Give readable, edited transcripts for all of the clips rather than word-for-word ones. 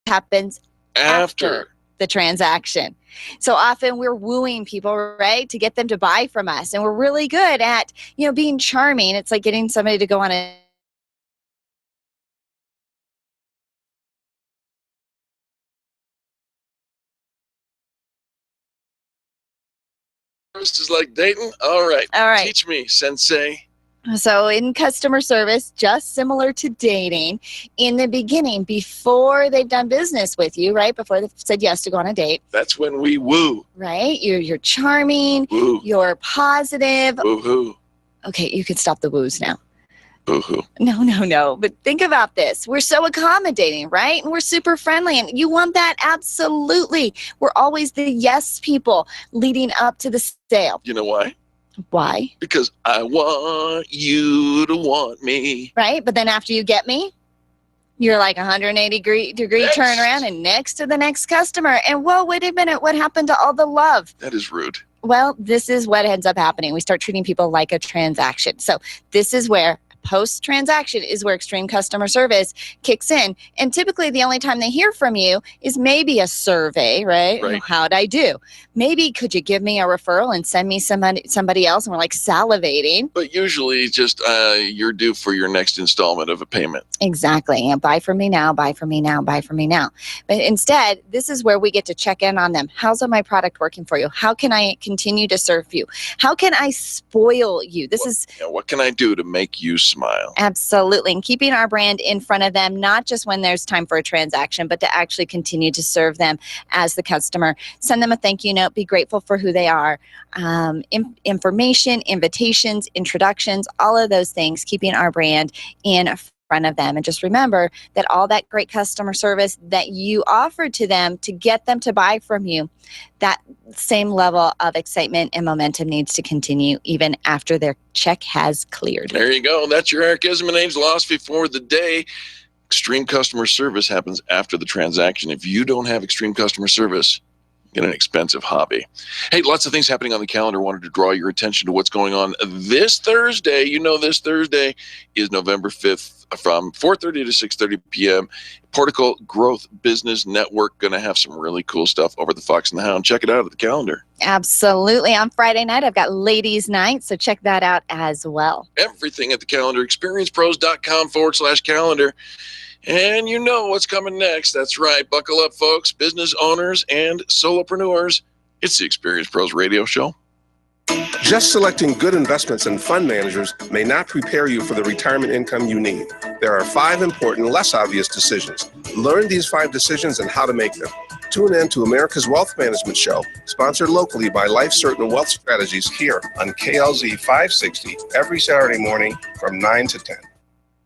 happens after the transaction. So often we're wooing people, right, to get them to buy from us. And we're really good at, being charming. It's like getting somebody to go on a This is like dating? All right. Teach me, sensei. So in customer service, just similar to dating, in the beginning, before they've done business with you, right, before they've said yes to go on a date. That's when we woo. Right? You're charming. Woo. You're positive. Woo-hoo. Okay, you can stop the woos now. Boo-hoo. No. But think about this. We're so accommodating, right? And we're super friendly. And you want that? Absolutely. We're always the yes people leading up to the sale. You know why? Why? Because I want you to want me. Right? But then after you get me, you're like 180 degree turnaround and next to the next customer. And whoa, wait a minute. What happened to all the love? That is rude. Well, this is what ends up happening. We start treating people like a transaction. So this is where post-transaction is where extreme customer service kicks in. And typically the only time they hear from you is maybe a survey, right? How'd I do? Maybe could you give me a referral and send me somebody else? And we're like salivating. But usually just you're due for your next installment of a payment. Exactly. And buy from me now, buy from me now, buy from me now. But instead, this is where we get to check in on them. How's my product working for you? How can I continue to serve you? How can I spoil you? What can I do to make you smile? Absolutely. And keeping our brand in front of them, not just when there's time for a transaction, but to actually continue to serve them as the customer. Send them a thank you note. Be grateful for who they are. Information, invitations, introductions, all of those things, keeping our brand in front of them. And just remember that all that great customer service that you offered to them to get them to buy from you, that same level of excitement and momentum needs to continue even after their check has cleared. There you go. That's your Eric Ism and Angel philosophy for the day. Extreme customer service happens after the transaction. If you don't have extreme customer service, get an expensive hobby. Hey, lots of things happening on the calendar. Wanted to draw your attention to what's going on this Thursday. This Thursday is November 5th from 4:30 to 6:30 p.m. Particle Growth Business Network going to have some really cool stuff over the Fox and the Hound. Check it out at the calendar. Absolutely. On Friday night, I've got Ladies Night, so check that out as well. Everything at the calendar, experiencepros.com/calendar. And you know what's coming next. That's right. Buckle up, folks. Business owners and solopreneurs. It's the Experience Pros Radio Show. Just selecting good investments and fund managers may not prepare you for the retirement income you need. There are 5 important, less obvious decisions. Learn these 5 decisions and how to make them. Tune in to America's Wealth Management Show, sponsored locally by Life Certain Wealth Strategies here on KLZ 560 every Saturday morning from 9 to 10.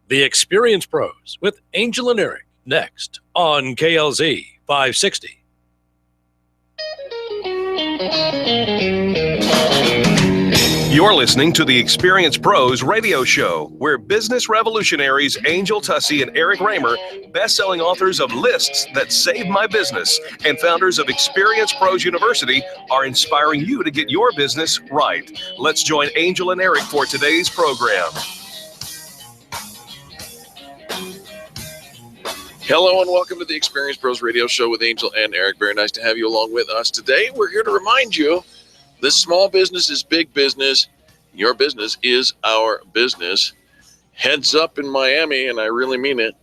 The Experience Pros with Angel and Eric, next on KLZ 560. You're listening to the Experience Pros Radio Show, where business revolutionaries Angel Tussey and Eric Raymer, best-selling authors of Lists That Saved My Business and founders of Experience Pros University, are inspiring you to get your business right. Let's join Angel and Eric for today's program. Hello and welcome to the Experience Pros Radio Show with Angel and Eric. Very nice to have you along with us today. We're here to remind you this small business is big business. Your business is our business. Heads up in Miami, and I really mean it.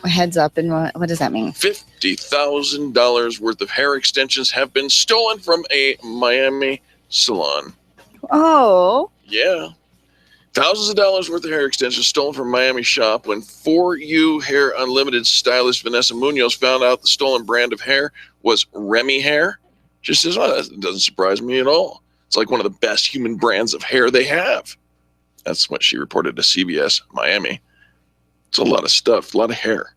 Heads up, and what does that mean? $50,000 worth of hair extensions have been stolen from a Miami salon. Oh. Yeah. Thousands of dollars worth of hair extensions stolen from Miami shop when For You Hair Unlimited stylist Vanessa Munoz found out the stolen brand of hair was Remy Hair. She says, oh, that doesn't surprise me at all. It's like one of the best human brands of hair they have. That's what she reported to CBS Miami. It's a lot of stuff, a lot of hair.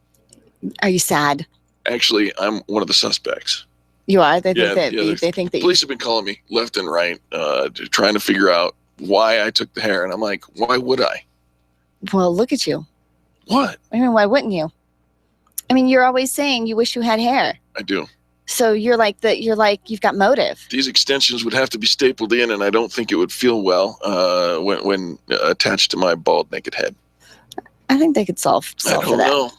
Are you sad? Actually, I'm one of the suspects. You are? They think that police have been calling me left and right, trying to figure out why I took the hair. And I'm like, why would I? Well, look at you. What? I mean, why wouldn't you? I mean, you're always saying you wish you had hair. I do. So you've got motive. These extensions would have to be stapled in, and I don't think it would feel well when attached to my bald, naked head. I think they could solve for that. I don't know.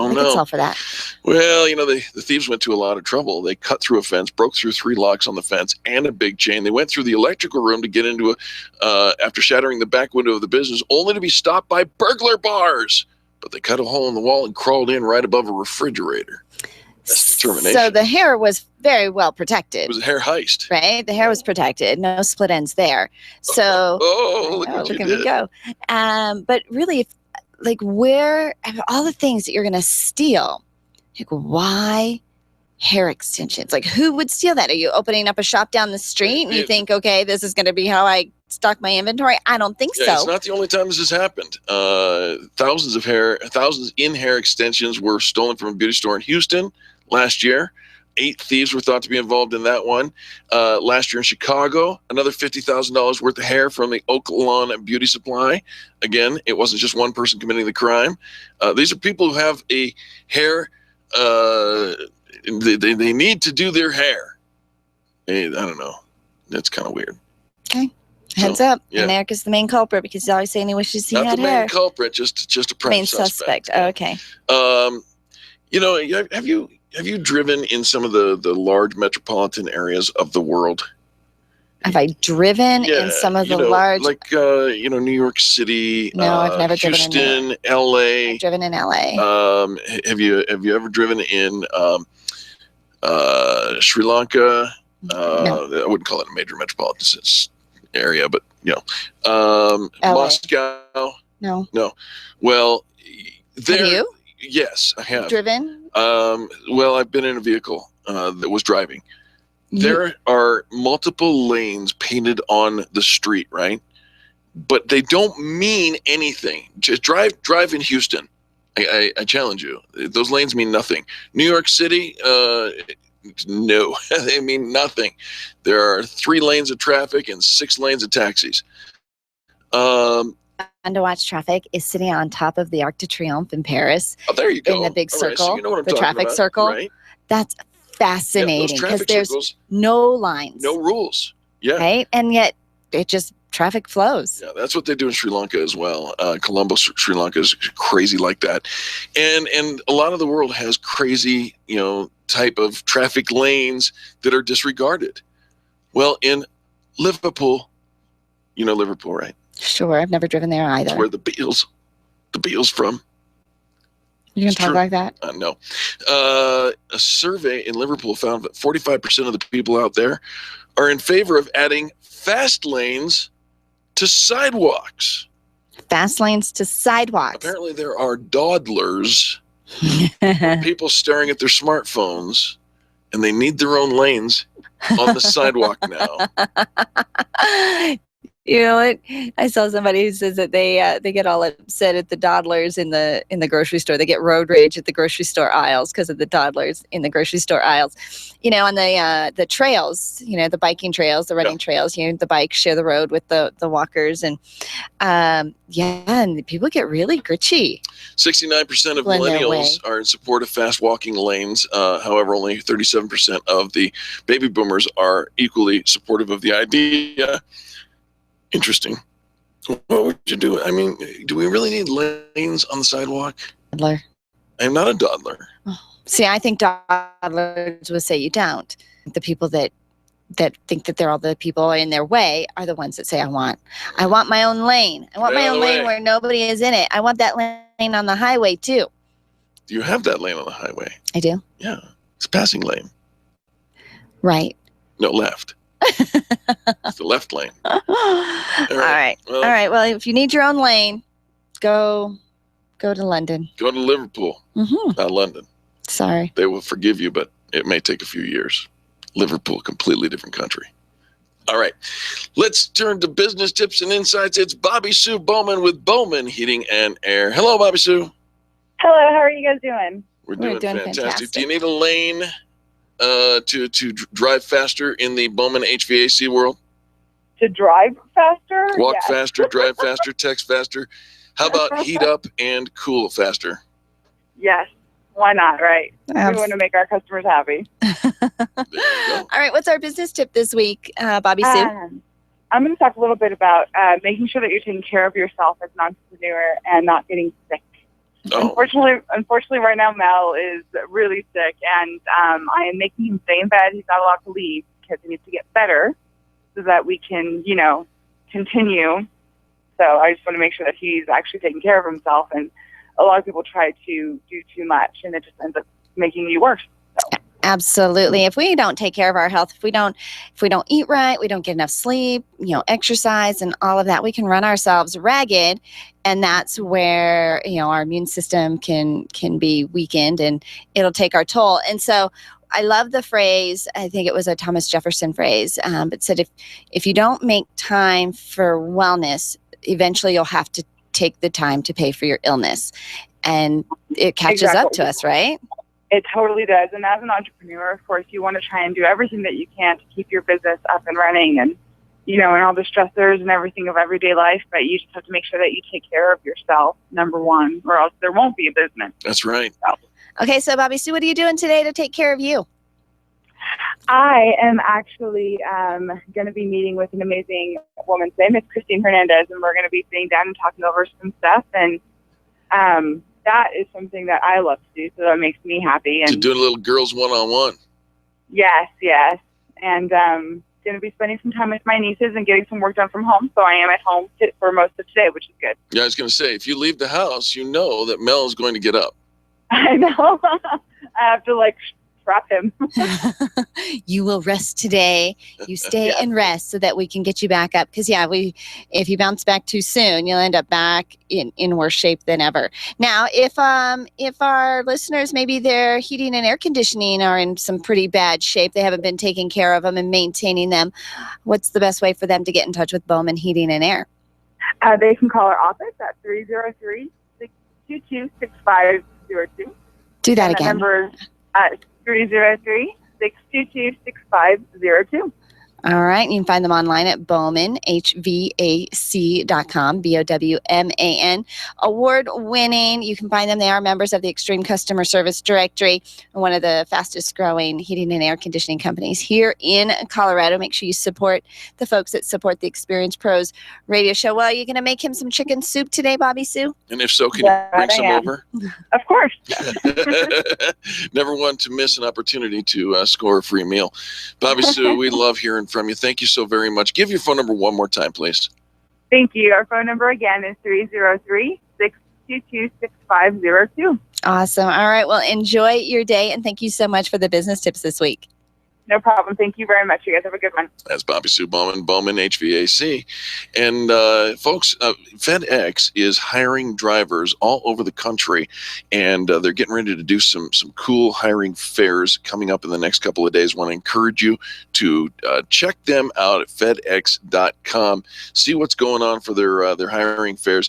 They could solve for that. Well, the thieves went to a lot of trouble. They cut through a fence, broke through 3 locks on the fence and a big chain. They went through the electrical room to get into after shattering the back window of the business, only to be stopped by burglar bars. But they cut a hole in the wall and crawled in right above a refrigerator. That's determination. So the hair was very well protected. It was a hair heist. Right? The hair was protected. No split ends there. So look at me go. But really, where all the things that you're going to steal, why hair extensions? Who would steal that? Are you opening up a shop down the street and you think, okay, this is going to be how I stock my inventory? I don't think so. It's not the only time this has happened. Thousands in hair extensions were stolen from a beauty store in Houston last year. 8 thieves were thought to be involved in that one. Last year in Chicago, another $50,000 worth of hair from the Oak Lawn Beauty Supply. Again, it wasn't just one person committing the crime. These are people who have a hair. They need to do their hair. I don't know. That's kind of weird. Okay. Heads up. Yeah. And Eric is the main culprit because he's always saying he wishes he had hair. Not the main culprit, just a prime suspect. Oh, okay. Have you driven in some of the large metropolitan areas of the world? Have I driven in some of the large? New York City. No, I've never Houston, driven in LA. I've driven in LA. Have you ever driven in Sri Lanka? No. I wouldn't call it a major metropolitan area, but Moscow. No. Well, have you? Yes, I have. Driven? Well, I've been in a vehicle that was driving. There are multiple lanes painted on the street, right? But they don't mean anything. Just drive in Houston. I challenge you. Those lanes mean nothing. New York City, no, they mean nothing. There are 3 lanes of traffic and 6 lanes of taxis. To watch traffic is sitting on top of the Arc de Triomphe in Paris. Oh, there you go. In the big circle, right, so you know what I'm the traffic about, circle. Right? That's fascinating because there's circles, no lines, no rules. Yeah. Right, and yet it just traffic flows. Yeah, that's what they do in Sri Lanka as well. Colombo, Sri Lanka is crazy like that, and a lot of the world has crazy, type of traffic lanes that are disregarded. Well, in Liverpool, Liverpool, right? Sure, I've never driven there either. That's where the Beatles from. You gonna talk like that? No. A survey in Liverpool found that 45% of the people out there are in favor of adding fast lanes to sidewalks. Fast lanes to sidewalks. Apparently there are dawdlers, people staring at their smartphones, and they need their own lanes on the sidewalk now. You know what? I saw somebody who says that they get all upset at the dawdlers in the grocery store. They get road rage at the grocery store aisles because of the dawdlers in the grocery store aisles. On the trails, the biking trails, the running trails. The bikes share the road with the walkers, and and people get really gritchy. 69% of millennials are in support of fast walking lanes. However, only 37% of the baby boomers are equally supportive of the idea. Interesting. What would you do? I mean, do we really need lanes on the sidewalk? Dawdler. I'm not a dawdler. Oh. See, I think dawdlers would say you don't. The people that think that they're all the people in their way are the ones that say, I want my own lane. I want my own lane where nobody is in it. I want that lane on the highway too. Do you have that lane on the highway? I do. Yeah. It's a passing lane. Right. No, left. It's the left lane. All right. Well, if you need your own lane, go to London. Go to Liverpool, not London. Sorry. They will forgive you, but it may take a few years. Liverpool, completely different country. All right. Let's turn to business tips and insights. It's Bobby Sue Bowman with Bowman Heating and Air. Hello, Bobby Sue. Hello. How are you guys doing? We're doing fantastic. Do you need a lane to drive faster in the Bowman HVAC world? To drive faster? Walk faster, drive faster, text faster. How about heat up and cool faster? Yes. Why not, right? We want to make our customers happy. There you go. All right. What's our business tip this week, Bobby Sue? I'm going to talk a little bit about making sure that you're taking care of yourself as an entrepreneur and not getting sick. Oh. Unfortunately, right now Mel is really sick, and I am making him stay in bed. He's not allowed to leave because he needs to get better so that we can, continue. So I just want to make sure that he's actually taking care of himself. And a lot of people try to do too much, and it just ends up making you worse. So. Absolutely. If we don't take care of our health, if we don't eat right, we don't get enough sleep, exercise and all of that, we can run ourselves ragged. And that's where, our immune system can be weakened and it'll take our toll. And so I love the phrase, I think it was a Thomas Jefferson phrase, but said, if you don't make time for wellness, eventually you'll have to take the time to pay for your illness. And it catches up to us, right? It totally does. And as an entrepreneur, of course, you want to try and do everything that you can to keep your business up and running and, and all the stressors and everything of everyday life. But you just have to make sure that you take care of yourself, number one, or else there won't be a business. That's right. So. Okay, so Bobby Sue, what are you doing today to take care of you? I am actually going to be meeting with an amazing woman today, Miss Christine Hernandez, and we're going to be sitting down and talking over some stuff. And that is something that I love to do, so that makes me happy. And to do a little girls one-on-one. Yes. And going to be spending some time with my nieces and getting some work done from home. So I am at home for most of today, which is good. Yeah, I was going to say, if you leave the house, you know that Mel is going to get up. I know. I have to trap him. You will rest today. You stay and rest so that we can get you back up. Because if you bounce back too soon, you'll end up back in worse shape than ever. Now, if our listeners, maybe their heating and air conditioning are in some pretty bad shape, they haven't been taking care of them and maintaining them, what's the best way for them to get in touch with Bowman Heating and Air? They can call our office at 303-622-6502. Do that and again. The number is 303-622-6502. All right. You can find them online at Bowman, HVAC.com, BOWMAN. Award-winning. You can find them. They are members of the Extreme Customer Service Directory, one of the fastest growing heating and air conditioning companies here in Colorado. Make sure you support the folks that support the Experience Pros radio show. Well, are you going to make him some chicken soup today, Bobby Sue? And if so, can you bring some over? Of course. Never want to miss an opportunity to score a free meal. Bobby Sue, we love hearing from you. Thank you so very much. Give your phone number one more time, please. Thank you. Our phone number again is 303-622-6502. Awesome. All right. Well, enjoy your day, and thank you so much for the business tips this week. No problem. Thank you very much. You guys have a good one. That's Bobby Sue Bowman HVAC. And folks, FedEx is hiring drivers all over the country, and they're getting ready to do some cool hiring fairs coming up in the next couple of days. I want to encourage you to check them out at FedEx.com. See what's going on for their hiring fairs.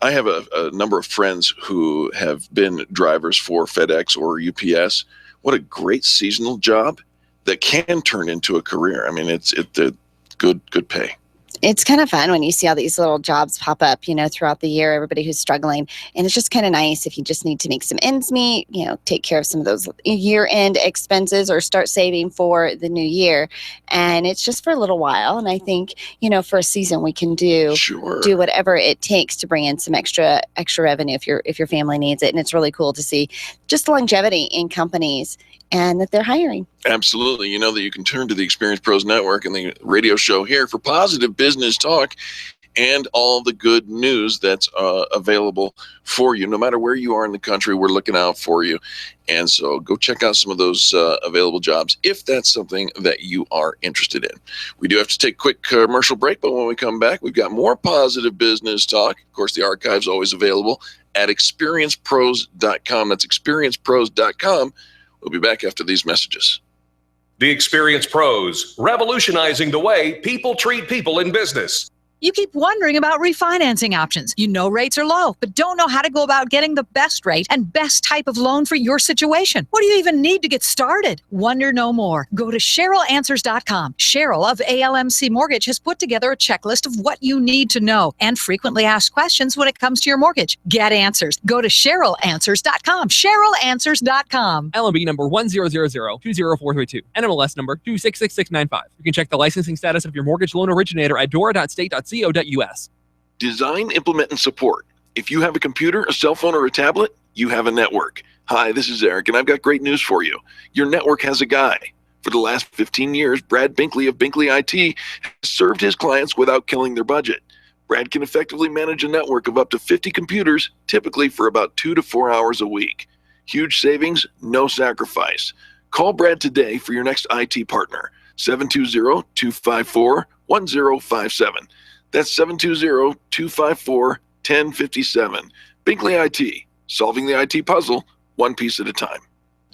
I have a number of friends who have been drivers for FedEx or UPS. What a great seasonal job that can turn into a career. I mean, it's good pay. It's kind of fun when you see all these little jobs pop up, throughout the year, everybody who's struggling. And it's just kind of nice if you just need to make some ends meet, take care of some of those year-end expenses or start saving for the new year. And it's just for a little while. And I think, for a season we can do whatever it takes to bring in some extra revenue if your family needs it. And it's really cool to see just the longevity in companies and that they're hiring. Absolutely. You know that you can turn to the Experience Pros Network and the radio show here for positive business talk and all the good news that's available for you. No matter where you are in the country, we're looking out for you. And so go check out some of those available jobs if that's something that you are interested in. We do have to take a quick commercial break, but when we come back, we've got more positive business talk. Of course, the archive's always available at experiencepros.com. That's experiencepros.com. We'll be back after these messages. The Experience Pros, revolutionizing the way people treat people in business. You keep wondering about refinancing options. You know rates are low, but don't know how to go about getting the best rate and best type of loan for your situation. What do you even need to get started? Wonder no more. Go to CherylAnswers.com. Cheryl of ALMC Mortgage has put together a checklist of what you need to know and frequently asked questions when it comes to your mortgage. Get answers. Go to CherylAnswers.com. CherylAnswers.com. LMB number 100020432. NMLS number 266695. You can check the licensing status of your mortgage loan originator at dora.state.co.us. Design, implement, and support If you have a computer, a cell phone, or a tablet, you have a network. Hi, this is Eric, and I've got great news for you. Your network has a guy. For the last 15 years, Brad Binkley of Binkley IT has served his clients without killing their budget. Brad can effectively manage a network of up to 50 computers, typically for about 2 to 4 hours a week. Huge savings, no sacrifice. Call Brad today for your next IT partner, 720-254-1057. That's 720-254-1057. Binkley IT, solving the IT puzzle, one piece at a time.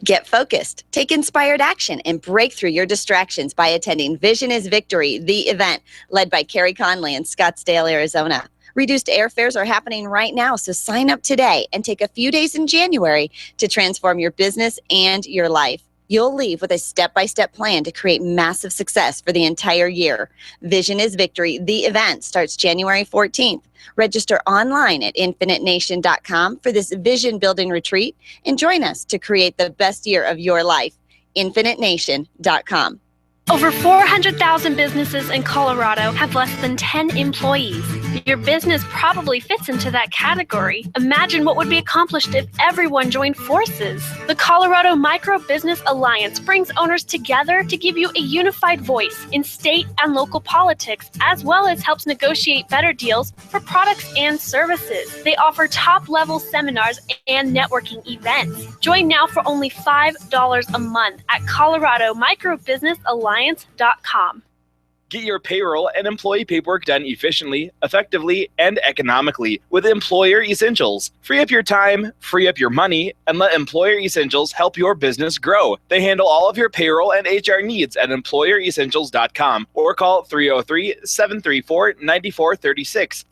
Get focused, take inspired action, and break through your distractions by attending Vision is Victory, the event led by Carrie Conley in Scottsdale, Arizona. Reduced airfares are happening right now, so sign up today and take a few days in January to transform your business and your life. You'll leave with a step-by-step plan to create massive success for the entire year. Vision is Victory, the event, starts January 14th. Register online at infinitenation.com for this vision-building retreat and join us to create the best year of your life. infinitenation.com. Over 400,000 businesses in Colorado have less than 10 employees. Your business probably fits into that category. Imagine what would be accomplished if everyone joined forces. The Colorado Micro Business Alliance brings owners together to give you a unified voice in state and local politics, as well as helps negotiate better deals for products and services. They offer top-level seminars and networking events. Join now for only $5 a month at ColoradoMicroBusinessAlliance.com. Get your payroll and employee paperwork done efficiently, effectively, and economically with Employer Essentials. Free up your time, free up your money, and let Employer Essentials help your business grow. They handle all of your payroll and HR needs at EmployerEssentials.com or call 303-734-9436.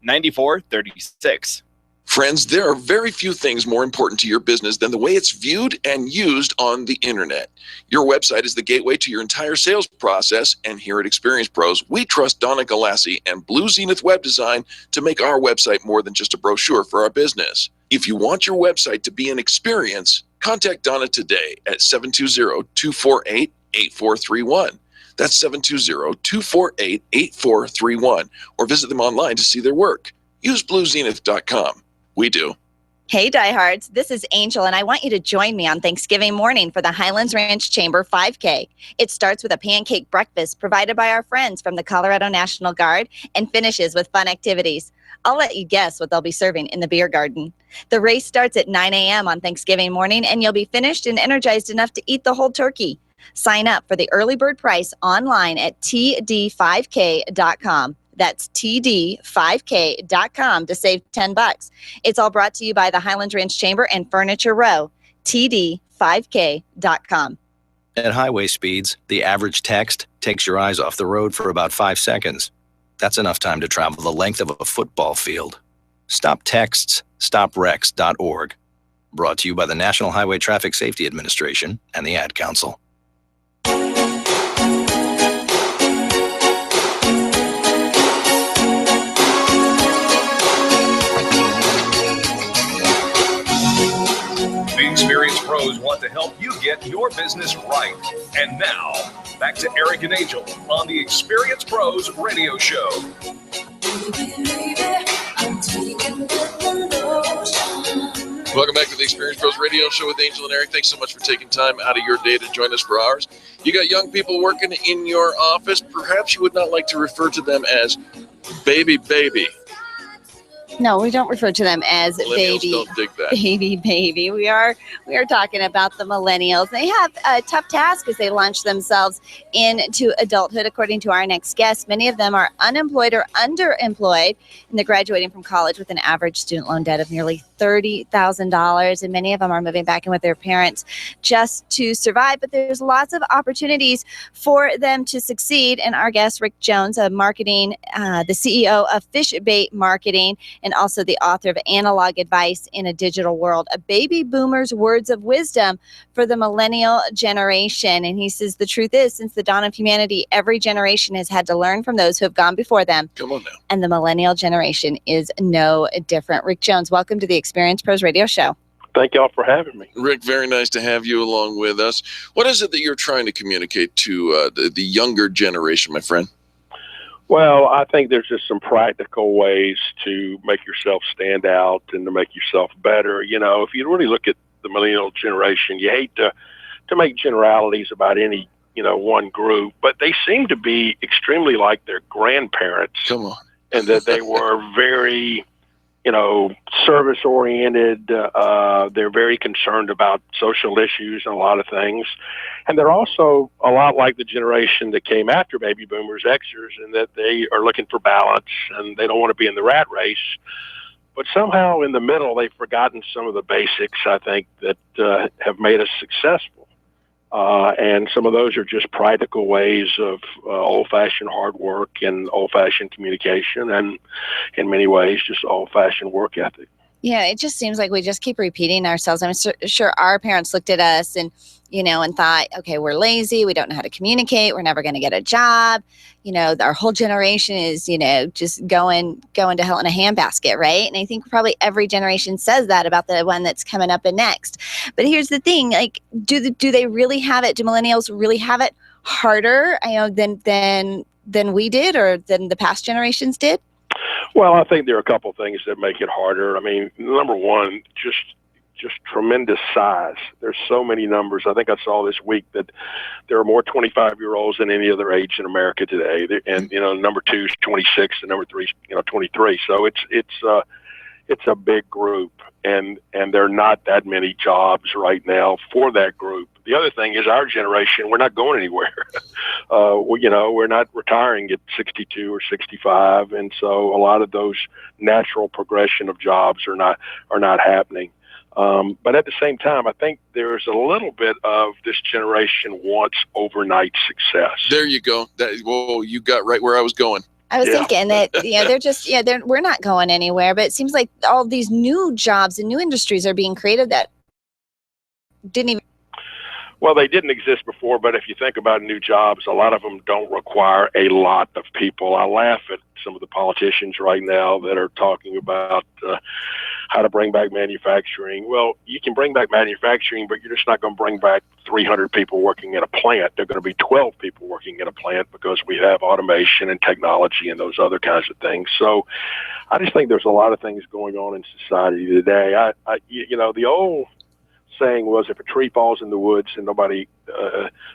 303-734-9436. Friends, there are very few things more important to your business than the way it's viewed and used on the internet. Your website is the gateway to your entire sales process, and here at Experience Pros, we trust Donna Galassi and Blue Zenith Web Design to make our website more than just a brochure for our business. If you want your website to be an experience, contact Donna today at 720-248-8431. That's 720-248-8431, or visit them online to see their work. Use bluezenith.com. We do. Hey, diehards, this is Angel, and I want you to join me on Thanksgiving morning for the Highlands Ranch Chamber 5K. It starts with a pancake breakfast provided by our friends from the Colorado National Guard and finishes with fun activities. I'll let you guess what they'll be serving in the beer garden. The race starts at 9 a.m. on Thanksgiving morning, and you'll be finished and energized enough to eat the whole turkey. Sign up for the early bird price online at td5k.com. That's td5k.com to save $10. It's all brought to you by the Highlands Ranch Chamber and Furniture Row. td5k.com. At highway speeds, the average text takes your eyes off the road for about 5 seconds. That's enough time to travel the length of a football field. Stop texts, stoprex.org. Brought to you by the National Highway Traffic Safety Administration and the Ad Council. The Experience Pros want to help you get your business right. And now, back to Eric and Angel on the Experience Pros Radio Show. Welcome back to the Experience Pros Radio Show with Angel and Eric. Thanks so much for taking time out of your day to join us for ours. You got young people working in your office. Perhaps you would not like to refer to them as baby. No, we don't refer to them as Millennials don't dig that. baby. We are talking about the millennials. They have a tough task as they launch themselves into adulthood. According to our next guest, many of them are unemployed or underemployed, and they're graduating from college with an average student loan debt of nearly $30,000, and many of them are moving back in with their parents just to survive. But there's lots of opportunities for them to succeed. And our guest, Rick Jones, the CEO of Fish Bait Marketing, and also the author of Analog Advice in a Digital World, a baby boomer's words of wisdom for the millennial generation. And he says the truth is, since the dawn of humanity, every generation has had to learn from those who have gone before them. Come on now. And the millennial generation is no different. Rick Jones, welcome to the Experience Pros Radio Show. Thank y'all for having me. Rick, very nice to have you along with us. What is it that you're trying to communicate to the younger generation, my friend? Well, I think there's just some practical ways to make yourself stand out and to make yourself better. You know, if you really look at the millennial generation, you hate to make generalities about any, one group, but they seem to be extremely like their grandparents. Come on. And that they were very, service oriented. They're very concerned about social issues and a lot of things. And they're also a lot like the generation that came after baby boomers, Xers, in that they are looking for balance and they don't want to be in the rat race. But somehow in the middle, they've forgotten some of the basics, I think, that have made us successful. And some of those are just practical ways of old-fashioned hard work and old-fashioned communication, and in many ways, just old-fashioned work ethic. Yeah, it just seems like we just keep repeating ourselves. I'm sure our parents looked at us and, and thought, okay, we're lazy. We don't know how to communicate. We're never going to get a job. Our whole generation is, just going to hell in a handbasket, right? And I think probably every generation says that about the one that's coming up and next. But here's the thing, like, do they really have it? Do millennials really have it harder, than we did or than the past generations did? Well, I think there are a couple of things that make it harder. I mean, number one, just tremendous size. There's so many numbers. I think I saw this week that there are more 25-year-olds than any other age in America today. And, number two is 26 and number three is, 23. So it's a big group, and there are not that many jobs right now for that group. The other thing is our generation, we're not going anywhere. We're not retiring at 62 or 65. And so a lot of those natural progression of jobs are not happening. But at the same time, I think there's a little bit of this generation wants overnight success. There you go. You got right where I was going. I was thinking that, we're not going anywhere, but it seems like all these new jobs and new industries are being created that didn't even. Well, they didn't exist before, but if you think about new jobs, a lot of them don't require a lot of people. I laugh at some of the politicians right now that are talking about how to bring back manufacturing. Well, you can bring back manufacturing, but you're just not going to bring back 300 people working in a plant. There are going to be 12 people working in a plant because we have automation and technology and those other kinds of things. So I just think there's a lot of things going on in society today. The old saying was, if a tree falls in the woods and nobody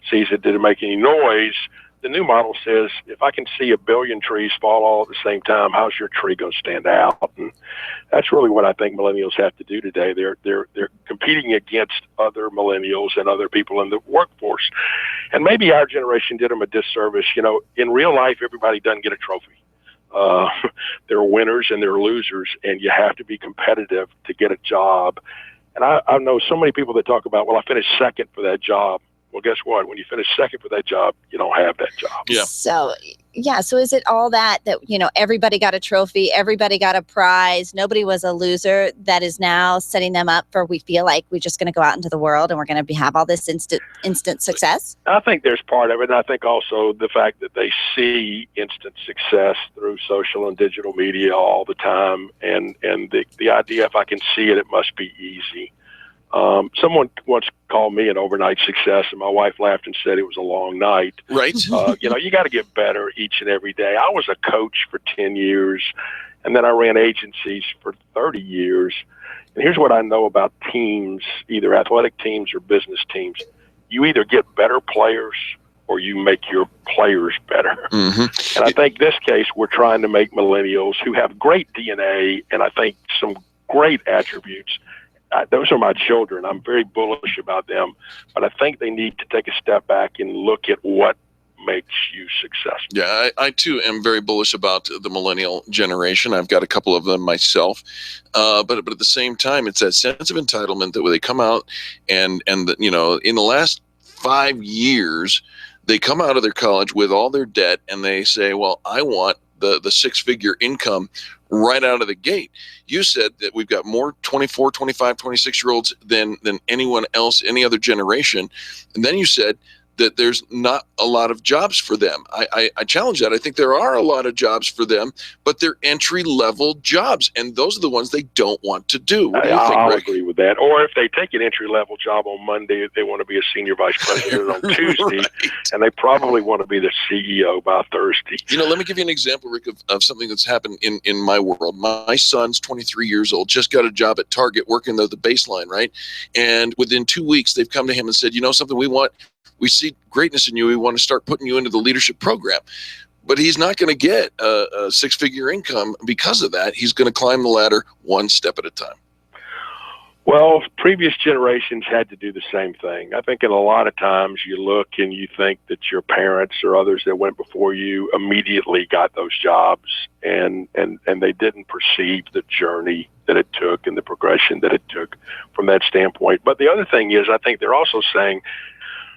sees it, did it make any noise? The new model says, if I can see a billion trees fall all at the same time, how's your tree going to stand out? And that's really what I think millennials have to do today. They're competing against other millennials and other people in the workforce. And maybe our generation did them a disservice. In real life, everybody doesn't get a trophy. There are winners and there are losers, and you have to be competitive to get a job. And I know so many people that talk about, well, I finished second for that job. Well, guess what? When you finish second for that job, you don't have that job. Yeah. So is it all that everybody got a trophy, everybody got a prize, nobody was a loser, that is now setting them up for, we feel like we're just going to go out into the world and we're going to have all this instant success? I think there's part of it. And I think also the fact that they see instant success through social and digital media all the time. And the idea, if I can see it, it must be easy. Someone once called me an overnight success, and my wife laughed and said it was a long night. Right. You got to get better each and every day. I was a coach for 10 years, and then I ran agencies for 30 years. And here's what I know about teams, either athletic teams or business teams. You either get better players or you make your players better. Mm-hmm. And I think this case, we're trying to make millennials who have great DNA and I think some great attributes. Those are my children. I'm very bullish about them, but I think they need to take a step back and look at what makes you successful. Yeah, I too am very bullish about the millennial generation. I've got a couple of them myself, but at the same time, it's that sense of entitlement that when they come out and in the last 5 years, they come out of their college with all their debt and they say, well, I want the six-figure income right out of the gate. You said that we've got more 24, 25, 26-year-olds than anyone else, any other generation. And then you said that there's not a lot of jobs for them. I challenge that. I think there are a lot of jobs for them, but they're entry-level jobs, and those are the ones they don't want to do. What do you think, I'll Rick? agree with that. Or if they take an entry-level job on Monday, they want to be a senior vice president on Tuesday, Right. and they probably want to be the CEO by Thursday. Let me give you an example, Rick, of something that's happened in my world. My son's 23 years old, just got a job at Target working the baseline, right? And within 2 weeks, they've come to him and said, something we see greatness in you. We want to start putting you into the leadership program. But he's not going to get a six-figure income because of that. He's going to climb the ladder one step at a time. Well, previous generations had to do the same thing. I think in a lot of times you look and you think that your parents or others that went before you immediately got those jobs, and they didn't perceive the journey that it took and the progression that it took from that standpoint. But the other thing is, I think they're also saying,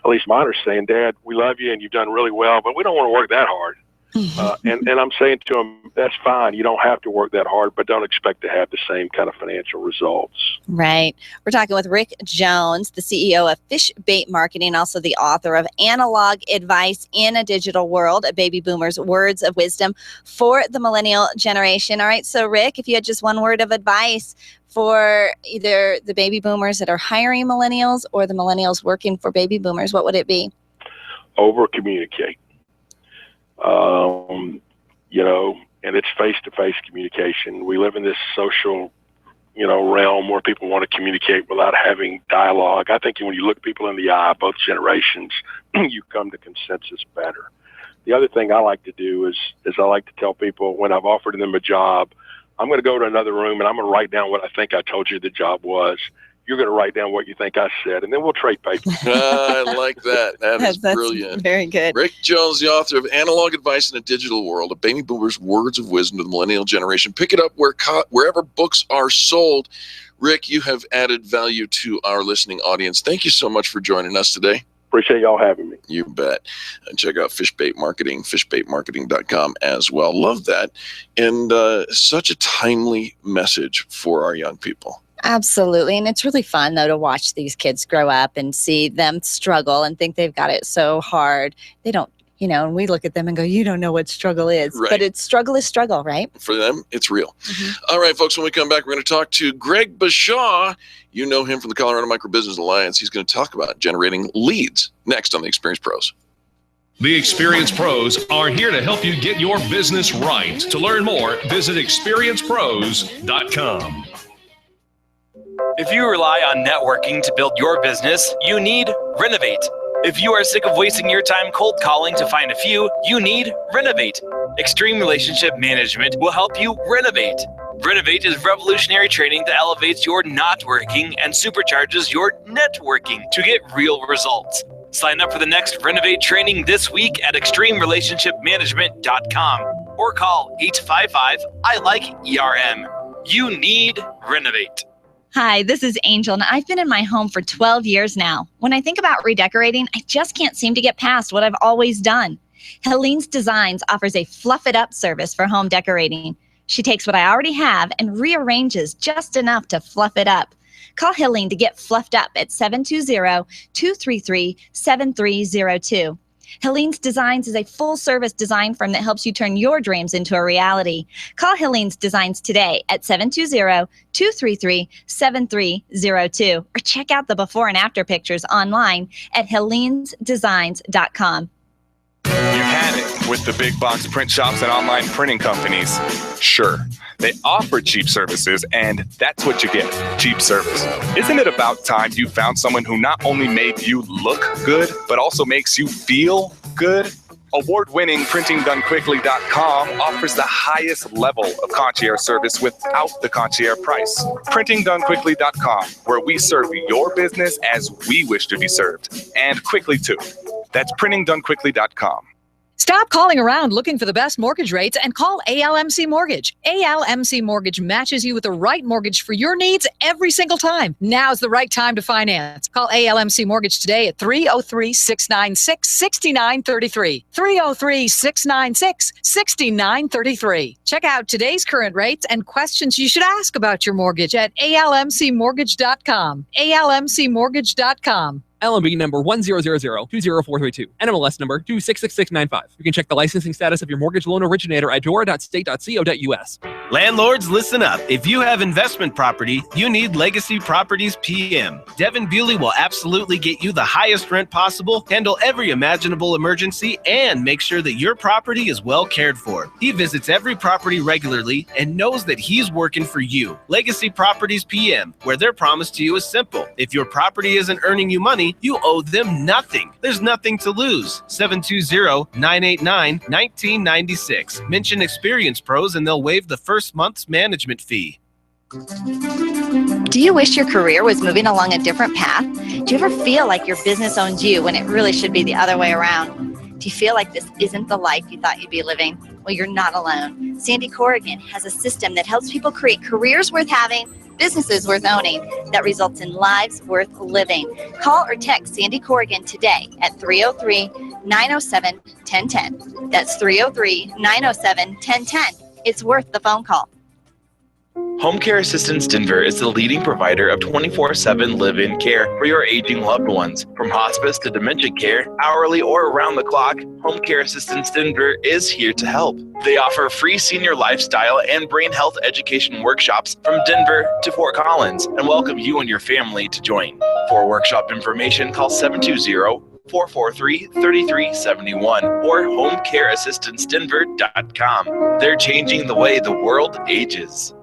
at least mine are saying, Dad, we love you and you've done really well, but we don't want to work that hard. And I'm saying to them, that's fine. You don't have to work that hard, but don't expect to have the same kind of financial results. Right. We're talking with Rick Jones, the CEO of Fish Bait Marketing, also the author of Analog Advice in a Digital World, a Baby Boomer's Words of Wisdom for the Millennial Generation. All right. So, Rick, if you had just one word of advice for either the baby boomers that are hiring millennials or the millennials working for baby boomers, what would it be? Over-communicate. And it's face-to-face communication. We live in this social, realm where people want to communicate without having dialogue. I think when you look people in the eye, both generations, you come to consensus better. The other thing I like to do is I like to tell people when I've offered them a job, I'm going to go to another room and I'm going to write down what I think I told you the job was. You're going to write down what you think I said, and then we'll trade papers. I like that. That's brilliant. Very good. Rick Jones, the author of Analog Advice in a Digital World, a Baby Boomer's Words of Wisdom to the Millennial Generation. Pick it up wherever books are sold. Rick, you have added value to our listening audience. Thank you so much for joining us today. Appreciate y'all having me. You bet. And check out Fish Bait Marketing, fishbaitmarketing.com as well. Love that. And such a timely message for our young people. Absolutely. And it's really fun, though, to watch these kids grow up and see them struggle and think they've got it so hard. They don't, and we look at them and go, you don't know what struggle is. Right. But struggle is struggle, right? For them, it's real. Mm-hmm. All right, folks, when we come back, we're going to talk to Greg Bashaw. You know him from the Colorado Microbusiness Alliance. He's going to talk about generating leads next on the Experience Pros. The Experience Pros are here to help you get your business right. To learn more, visit experiencepros.com. If you rely on networking to build your business, you need Renovate. If you are sick of wasting your time cold calling to find a few, you need Renovate. Extreme Relationship Management will help you renovate. Renovate is revolutionary training that elevates your not working and supercharges your networking to get real results. Sign up for the next Renovate training this week at extremerelationshipmanagement.com or call 855-I-LIKE-ERM. You need Renovate. Hi, this is Angel, and I've been in my home for 12 years now. When I think about redecorating, I just can't seem to get past what I've always done. Helene's Designs offers a fluff it up service for home decorating. She takes what I already have and rearranges just enough to fluff it up. Call Helene to get fluffed up at 720-233-7302. Helene's Designs is a full-service design firm that helps you turn your dreams into a reality. Call Helene's Designs today at 720-233-7302 or check out the before and after pictures online at helenesdesigns.com. You've had it with the big box print shops and online printing companies. Sure, they offer cheap services, and that's what you get, cheap service. Isn't it about time you found someone who not only made you look good, but also makes you feel good? Award-winning PrintingDoneQuickly.com offers the highest level of concierge service without the concierge price. PrintingDoneQuickly.com, where we serve your business as we wish to be served, and quickly too. That's PrintingDoneQuickly.com. Stop calling around looking for the best mortgage rates and call ALMC Mortgage. ALMC Mortgage matches you with the right mortgage for your needs every single time. Now's the right time to finance. Call ALMC Mortgage today at 303-696-6933. 303-696-6933. Check out today's current rates and questions you should ask about your mortgage at almcmortgage.com. almcmortgage.com. LMB number 100020432. NMLS number 266695. You can check the licensing status of your mortgage loan originator at dora.state.co.us. Landlords, listen up. If you have investment property, you need Legacy Properties PM. Devin Bewley will absolutely get you the highest rent possible, handle every imaginable emergency, and make sure that your property is well cared for. He visits every property regularly and knows that he's working for you. Legacy Properties PM, where their promise to you is simple. If your property isn't earning you money, you owe them nothing. There's nothing to lose. 720-989-1996. Mention Experience Pros and they'll waive the first month's management fee. Do you wish your career was moving along a different path? Do you ever feel like your business owns you when it really should be the other way around? Do you feel like this isn't the life you thought you'd be living? Well, you're not alone. Sandy Corrigan has a system that helps people create careers worth having, businesses worth owning, that results in lives worth living. Call or text Sandy Corrigan today at 303-907-1010. That's 303-907-1010. It's worth the phone call. Home Care Assistance Denver is the leading provider of 24/7 live-in care for your aging loved ones. From hospice to dementia care, hourly or around the clock, Home Care Assistance Denver is here to help. They offer free senior lifestyle and brain health education workshops from Denver to Fort Collins and welcome you and your family to join. For workshop information, call 720-443-3371 or homecareassistancedenver.com. They're changing the way the world ages.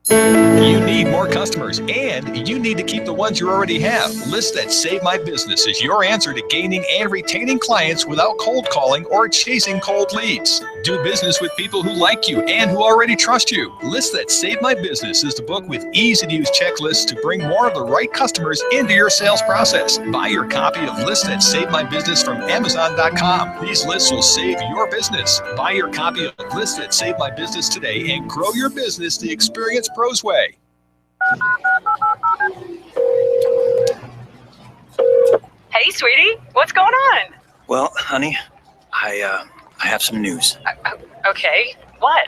You need more customers, and you need to keep the ones you already have. List That Save My Business is your answer to gaining and retaining clients without cold calling or chasing cold leads. Do business with people who like you and who already trust you. List That Save My Business is the book with easy-to-use checklists to bring more of the right customers into your sales process. Buy your copy of List That Save My Business from Amazon.com. These lists will save your business. Buy your copy of List That Save My Business today and grow your business the Experience Pros way. Hey, sweetie, what's going on? Well, honey, I have some news. Okay, what?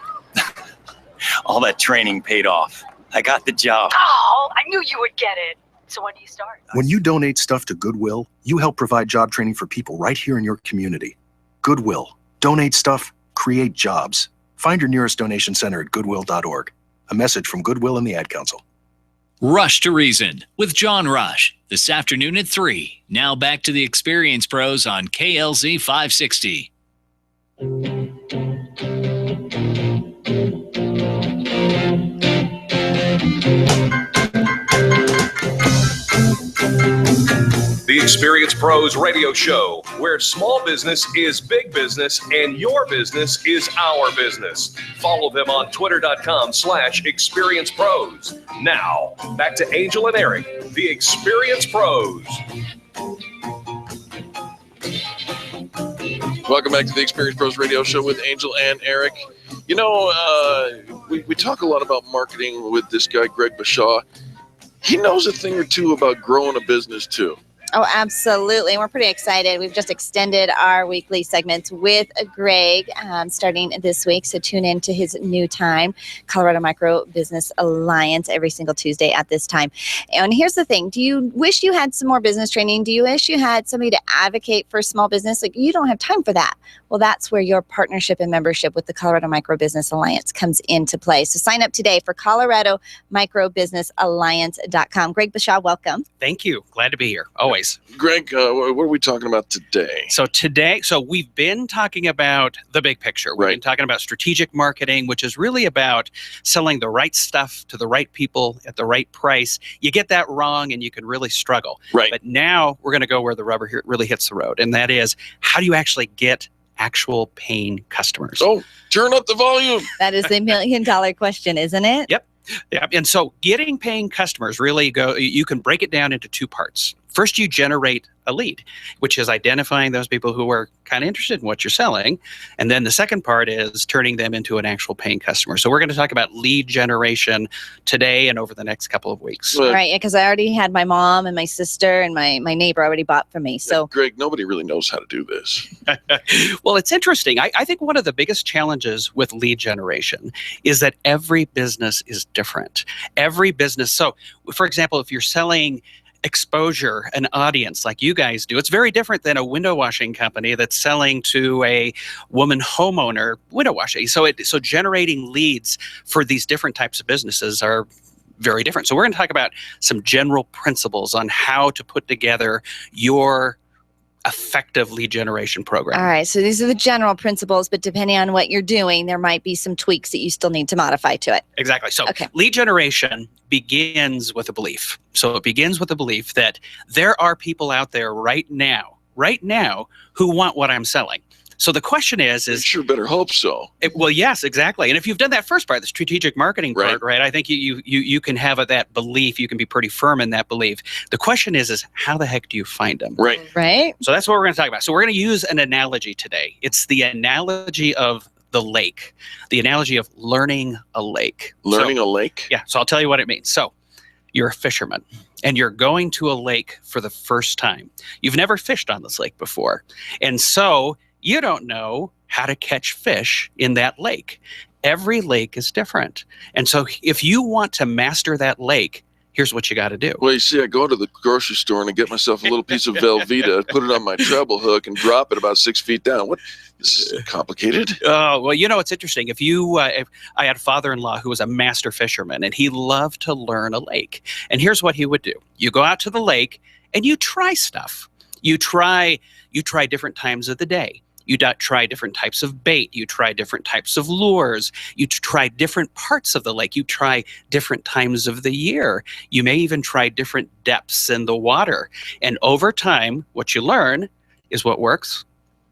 All that training paid off. I got the job. Oh, I knew you would get it. So when do you start? When you donate stuff to Goodwill, you help provide job training for people right here in your community. Goodwill. Donate stuff, create jobs. Find your nearest donation center at goodwill.org. A message from Goodwill and the Ad Council. Rush to Reason with John Rush this afternoon at 3. Now back to the Experience Pros on KLZ 560. The Experience Pros radio show, where small business is big business and your business is our business. Follow them on twitter.com/experiencepros. Now, back to Angel and Eric, the Experience Pros. Welcome back to the Experience Pros radio show with Angel and Eric. You know, we talk a lot about marketing with this guy, Greg Bashaw. He knows a thing or two about growing a business, too. Oh, absolutely. And we're pretty excited. We've just extended our weekly segments with Greg starting this week. So tune in to his new time, Colorado Micro Business Alliance, every single Tuesday at this time. And here's the thing. Do you wish you had some more business training? Do you wish you had somebody to advocate for small business? Like, you don't have time for that. Well, that's where your partnership and membership with the Colorado Micro Business Alliance comes into play. So sign up today for ColoradoMicroBusinessAlliance.com. Greg Bashaw, welcome. Thank you. Glad to be here. Always. Greg, what are we talking about today? So we've been talking about the big picture. We've been talking about strategic marketing, which is really about selling the right stuff to the right people at the right price. You get that wrong and you can really struggle. Right. But now we're going to go where the rubber really hits the road. And that is, how do you actually get actual paying customers? Oh, turn up the volume. That is the $1 million question, isn't it? Yep. Yeah. And so getting paying customers you can break it down into two parts. First, you generate a lead, which is identifying those people who are kind of interested in what you're selling. And then the second part is turning them into an actual paying customer. So we're going to talk about lead generation today and over the next couple of weeks. Right, because I already had my mom and my sister and my neighbor already bought from me. So, Greg, nobody really knows how to do this. Well, it's interesting. I think one of the biggest challenges with lead generation is that every business is different. Every business. So, for example, if you're selling exposure, an audience like you guys do. It's very different than a window washing company that's selling to a woman homeowner window washing. So generating leads for these different types of businesses are very different. So we're going to talk about some general principles on how to put together your effective lead generation program. All right. So these are the general principles, but depending on what you're doing, there might be some tweaks that you still need to modify to it. Exactly. So lead generation begins with a belief. So it begins with a belief that there are people out there right now, who want what I'm selling. So the question is sure better hope so. Well, yes, exactly. And if you've done that first part, the strategic marketing part, right? I think you can have that belief. You can be pretty firm in that belief. The question is how the heck do you find them? Right. Right. So that's what we're going to talk about. So we're going to use an analogy today. It's the analogy of the lake, the analogy of learning a lake. Learning a lake? Yeah. So I'll tell you what it means. So you're a fisherman and you're going to a lake for the first time. You've never fished on this lake before. And so you don't know how to catch fish in that lake. Every lake is different. And so if you want to master that lake, here's what you got to do. Well, you see, I go to the grocery store and I get myself a little piece of Velveeta, put it on my treble hook and drop it about 6 feet down. What? This is complicated. Oh, well, it's interesting. If I had a father-in-law who was a master fisherman and he loved to learn a lake. And here's what he would do. You go out to the lake and you try stuff. You try different times of the day. You try different types of bait. You try different types of lures. You try different parts of the lake. You try different times of the year. You may even try different depths in the water. And over time, what you learn is what works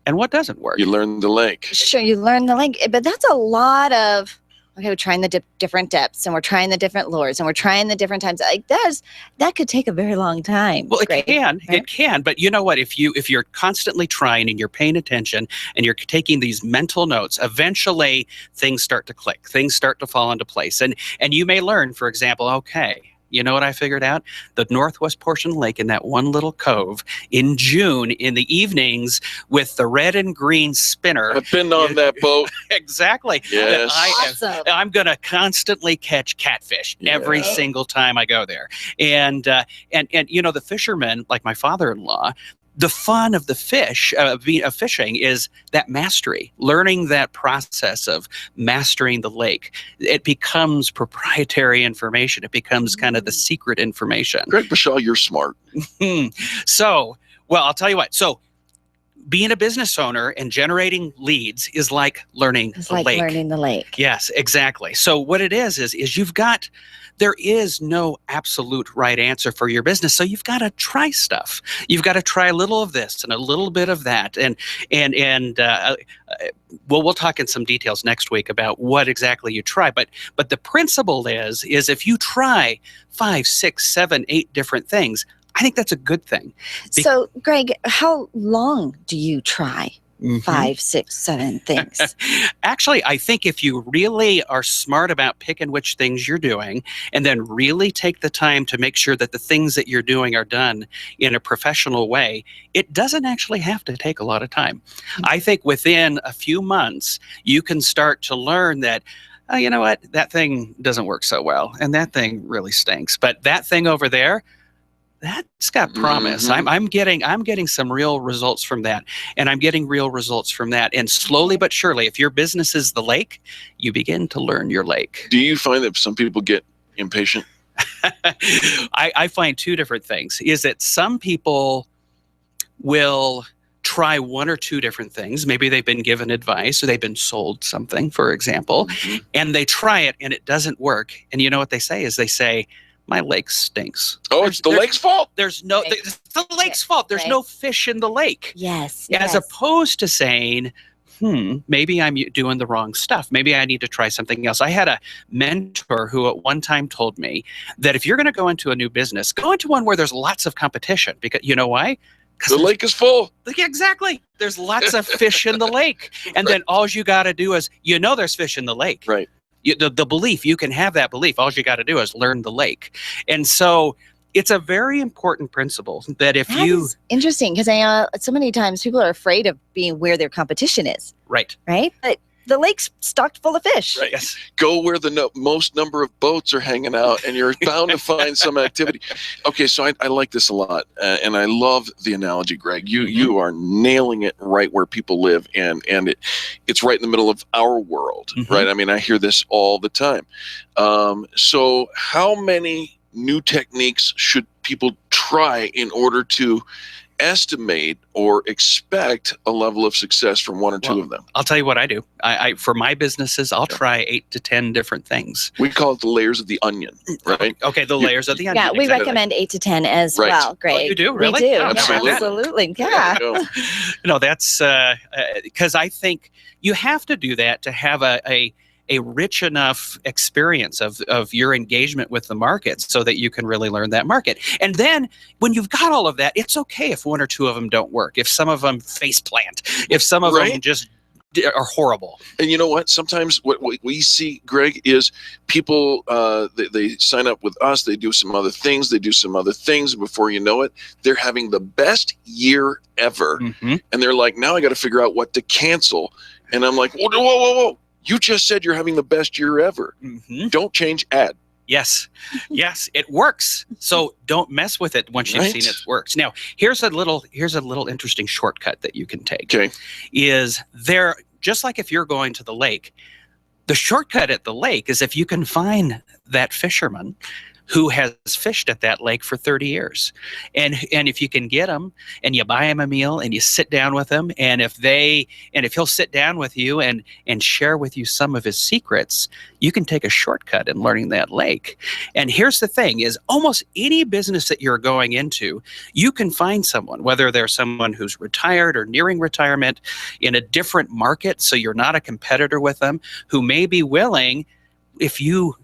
and what doesn't work. You learn the lake. Sure, you learn the lake. But that's a lot of... Okay, we're trying the different depths, and we're trying the different lures, and we're trying the different times. Like that could take a very long time. Well, it can. But you know what? If you're constantly trying and you're paying attention and you're taking these mental notes, eventually things start to click. Things start to fall into place, and you may learn, for example, okay. You know what I figured out? The northwest portion of the lake in that one little cove in June in the evenings with the red and green spinner. I've been on that boat. Exactly. Yes. Awesome. I'm going to constantly catch catfish every single time I go there. And the fishermen, like my father-in-law, the fun of the fishing is that mastery, learning that process of mastering the lake. It becomes proprietary information. It becomes kind of the secret information. Greg Bashaw, you're smart. So, well, I'll tell you what. So being a business owner and generating leads is like learning the lake. Learning the lake. Yes, exactly. So what it is there is no absolute right answer for your business. So you've got to try stuff. You've got to try a little of this and a little bit of that. We'll talk in some details next week about what exactly you try. But the principle is if you try 5, 6, 7, 8 different things, I think that's a good thing. So, Greg, how long do you try 5, 6, 7 things? Actually, I think if you really are smart about picking which things you're doing and then really take the time to make sure that the things that you're doing are done in a professional way, it doesn't actually have to take a lot of time. I think within a few months, you can start to learn that, oh, you know what, that thing doesn't work so well, and that thing really stinks. But that thing over there, that's got promise. I'm getting some real results from that, and I'm getting real results from that. And slowly but surely, if your business is the lake, you begin to learn your lake. Do you find that some people get impatient? I find 2 different things. Is that some people will try 1 or 2 different things. Maybe they've been given advice or they've been sold something, for example, and they try it and it doesn't work. And you know what they say? My lake stinks. Oh, it's the lake's fault? It's the lake's fault. There's no fish in the lake. Yes. As opposed to saying, maybe I'm doing the wrong stuff. Maybe I need to try something else. I had a mentor who at one time told me that if you're going to go into a new business, go into one where there's lots of competition. Because you know why? The lake is full. Exactly. There's lots of fish in the lake. And then all you got to do is, there's fish in the lake. Right. The belief, you can have that belief. All you got to do is learn the lake. And so it's a very important principle that if that is interesting, because so many times people are afraid of being where their competition is. Right. Right. But the lake's stocked full of fish. Right. Yes. Go where the most number of boats are hanging out, and you're bound to find some activity. Okay, so I like this a lot, and I love the analogy, Greg. You are nailing it right where people live, and it's right in the middle of our world, right? I mean, I hear this all the time. So how many new techniques should people try in order to estimate or expect a level of success from one or two of them? I'll tell you what I do. I for my businesses, I'll try 8 to 10 different things. We call it the layers of the onion, right? Okay, the layers of the onion. Yeah, we recommend 8 to 10 as well, Greg. Oh, you do? Really? We do. Absolutely. Yeah. No, that's because I think you have to do that to have a rich enough experience of your engagement with the market so that you can really learn that market. And then when you've got all of that, it's okay if 1 or 2 of them don't work, if some of them face plant, if some of them just are horrible. And you know what? Sometimes what we see, Greg, is people, they sign up with us, they do some other things, and before you know it, they're having the best year ever. And they're like, now I got to figure out what to cancel. And I'm like, whoa. You just said you're having the best year ever. Don't change ad. Yes, it works. So don't mess with it once you've seen it works. Now, here's a little interesting shortcut that you can take. Okay. Is there, just like if you're going to the lake, the shortcut at the lake is if you can find that fisherman who has fished at that lake for 30 years. And if you can get him and you buy him a meal and you sit down with him, and if he'll sit down with you and share with you some of his secrets, you can take a shortcut in learning that lake. And here's the thing is almost any business that you're going into, you can find someone, whether they're someone who's retired or nearing retirement in a different market, so you're not a competitor with them, who may be willing, if you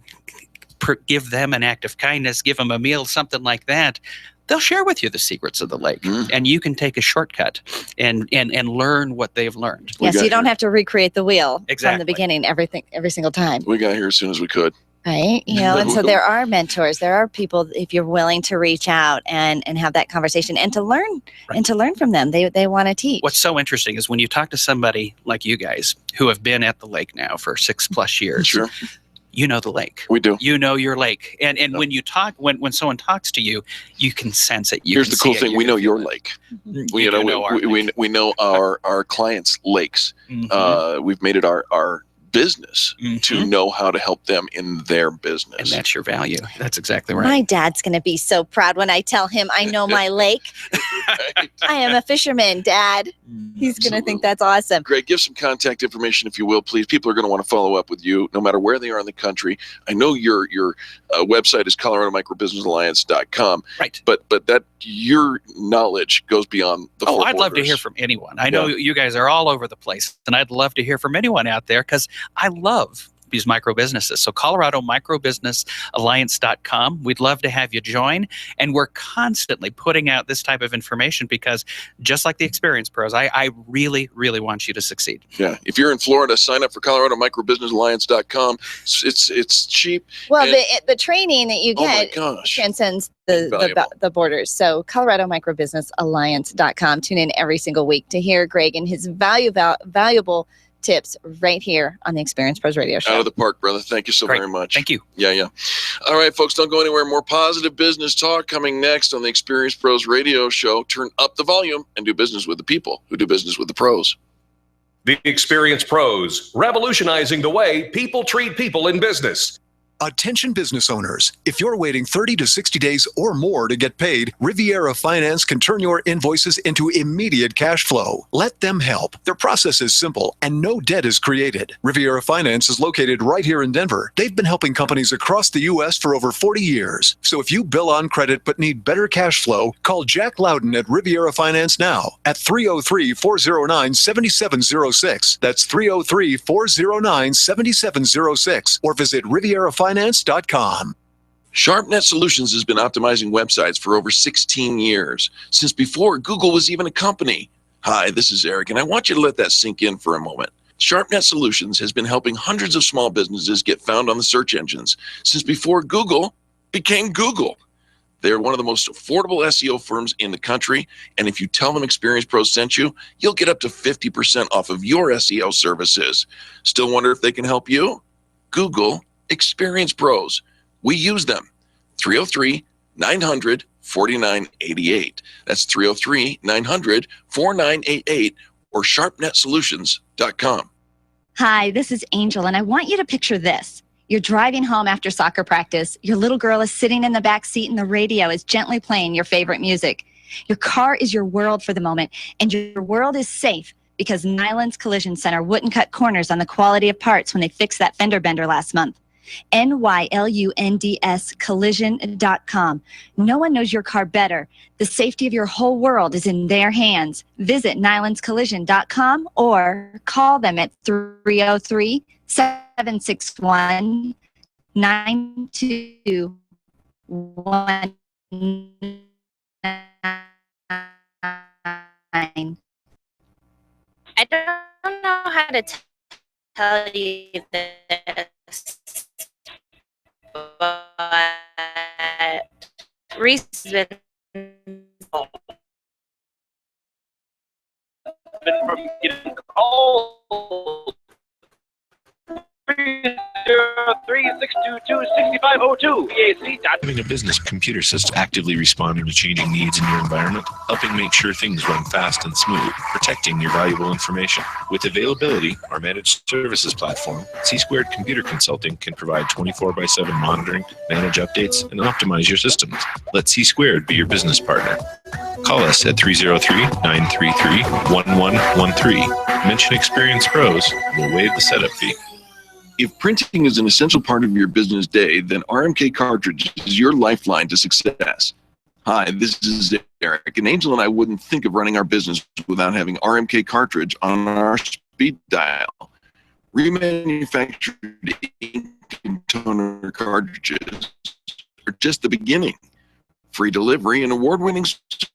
give them an act of kindness, give them a meal, something like that, they'll share with you the secrets of the lake, and you can take a shortcut and learn what they've learned. Yes, you don't have to recreate the wheel Exactly. from the beginning, every single time. We got here as soon as we could. Right. And so there are mentors, there are people, if you're willing to reach out and have that conversation and to learn from them, they want to teach. What's so interesting is when you talk to somebody like you guys who have been at the lake now for 6+ years. Sure. You know the lake. We do. You know your lake. And when you talk, when someone talks to you, you can sense it. Here's the cool thing. We know your lake. We know our clients' lakes. We've made it our business to know how to help them in their business. And that's your value. That's exactly right. My dad's going to be so proud when I tell him I know my lake. I am a fisherman, Dad. He's going to think that's awesome. Greg, give some contact information, if you will, please. People are going to want to follow up with you no matter where they are in the country. I know your website is ColoradoMicroBusinessAlliance.com. Right. But that your knowledge goes beyond the four I'd love to borders. hear from anyone. I know you guys are all over the place, and I'd love to hear from anyone out there because I love these micro businesses. So ColoradoMicroBusinessAlliance.com. We'd love to have you join. And we're constantly putting out this type of information because just like the Experience Pros, I really, really want you to succeed. Yeah. If you're in Florida, sign up for ColoradoMicroBusinessAlliance.com. It's cheap. Well, the training that you get transcends the borders. So ColoradoMicroBusinessAlliance.com. Tune in every single week to hear Greg and his valuable tips right here on the Experience Pros Radio Show. Out of the park, brother. Thank you so very much. Thank you. Yeah. All right, folks, don't go anywhere. More positive business talk coming next on the Experience Pros Radio Show. Turn up the volume and do business with the people who do business with the pros. The Experience Pros, revolutionizing the way people treat people in business. Attention business owners, if you're waiting 30 to 60 days or more to get paid, Riviera Finance can turn your invoices into immediate cash flow. Let them help. Their process is simple and no debt is created. Riviera Finance is located right here in Denver. They've been helping companies across the U.S. for over 40 years. So if you bill on credit but need better cash flow, call Jack Loudon at Riviera Finance now at 303-409-7706. That's 303-409-7706 or visit RivieraFinance.com. SharpNet Solutions has been optimizing websites for over 16 years, since before Google was even a company. Hi, this is Eric, and I want you to let that sink in for a moment. SharpNet Solutions has been helping hundreds of small businesses get found on the search engines since before Google became Google. They're one of the most affordable SEO firms in the country. And if you tell them Experience Pros sent you, you'll get up to 50% off of your SEO services. Still wonder if they can help you? Google Experience Pros. We use them. 303-900-4988. That's 303-900-4988 or sharpnetsolutions.com. Hi, this is Angel, and I want you to picture this. You're driving home after soccer practice. Your little girl is sitting in the back seat and the radio is gently playing your favorite music. Your car is your world for the moment, and your world is safe because Nyland's Collision Center wouldn't cut corners on the quality of parts when they fixed that fender bender last month. NYLUNDS collision.com. No one knows your car better. The safety of your whole world is in their hands. Visit nylandscollision.com or call them at 303-761-9219. I don't know how to tell you this, but Reese has been from getting called. 303-622-6502. Having a business computer system actively responding to changing needs in your environment, helping make sure things run fast and smooth, protecting your valuable information. With availability, our managed services platform, C-Squared Computer Consulting can provide 24/7 monitoring, manage updates, and optimize your systems. Let C-Squared be your business partner. Call us at 303-933-1113. Mention Experience Pros, and we'll waive the setup fee. If printing is an essential part of your business day, then RMK Cartridge is your lifeline to success. Hi, this is Eric, and Angel and I wouldn't think of running our business without having RMK Cartridge on our speed dial. Remanufactured ink and toner cartridges are just the beginning. Free delivery and award-winning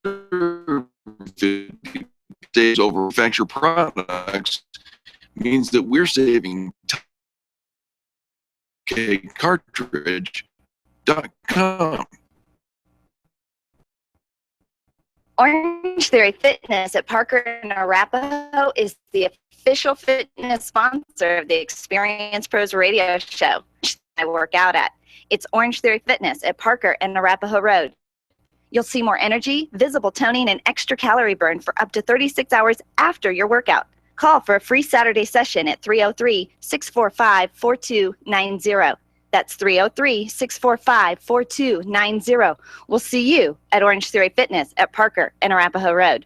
service days over manufactured products means that we're saving time. Cartridge.com. Orange Theory Fitness at Parker and Arapahoe is the official fitness sponsor of the Experience Pros radio show I work out at. It's Orange Theory Fitness at Parker and Arapahoe Road. You'll see more energy, visible toning, and extra calorie burn for up to 36 hours after your workout. Call for a free Saturday session at 303-645-4290. That's 303-645-4290. We'll see you at Orange Theory Fitness at Parker and Arapahoe Road.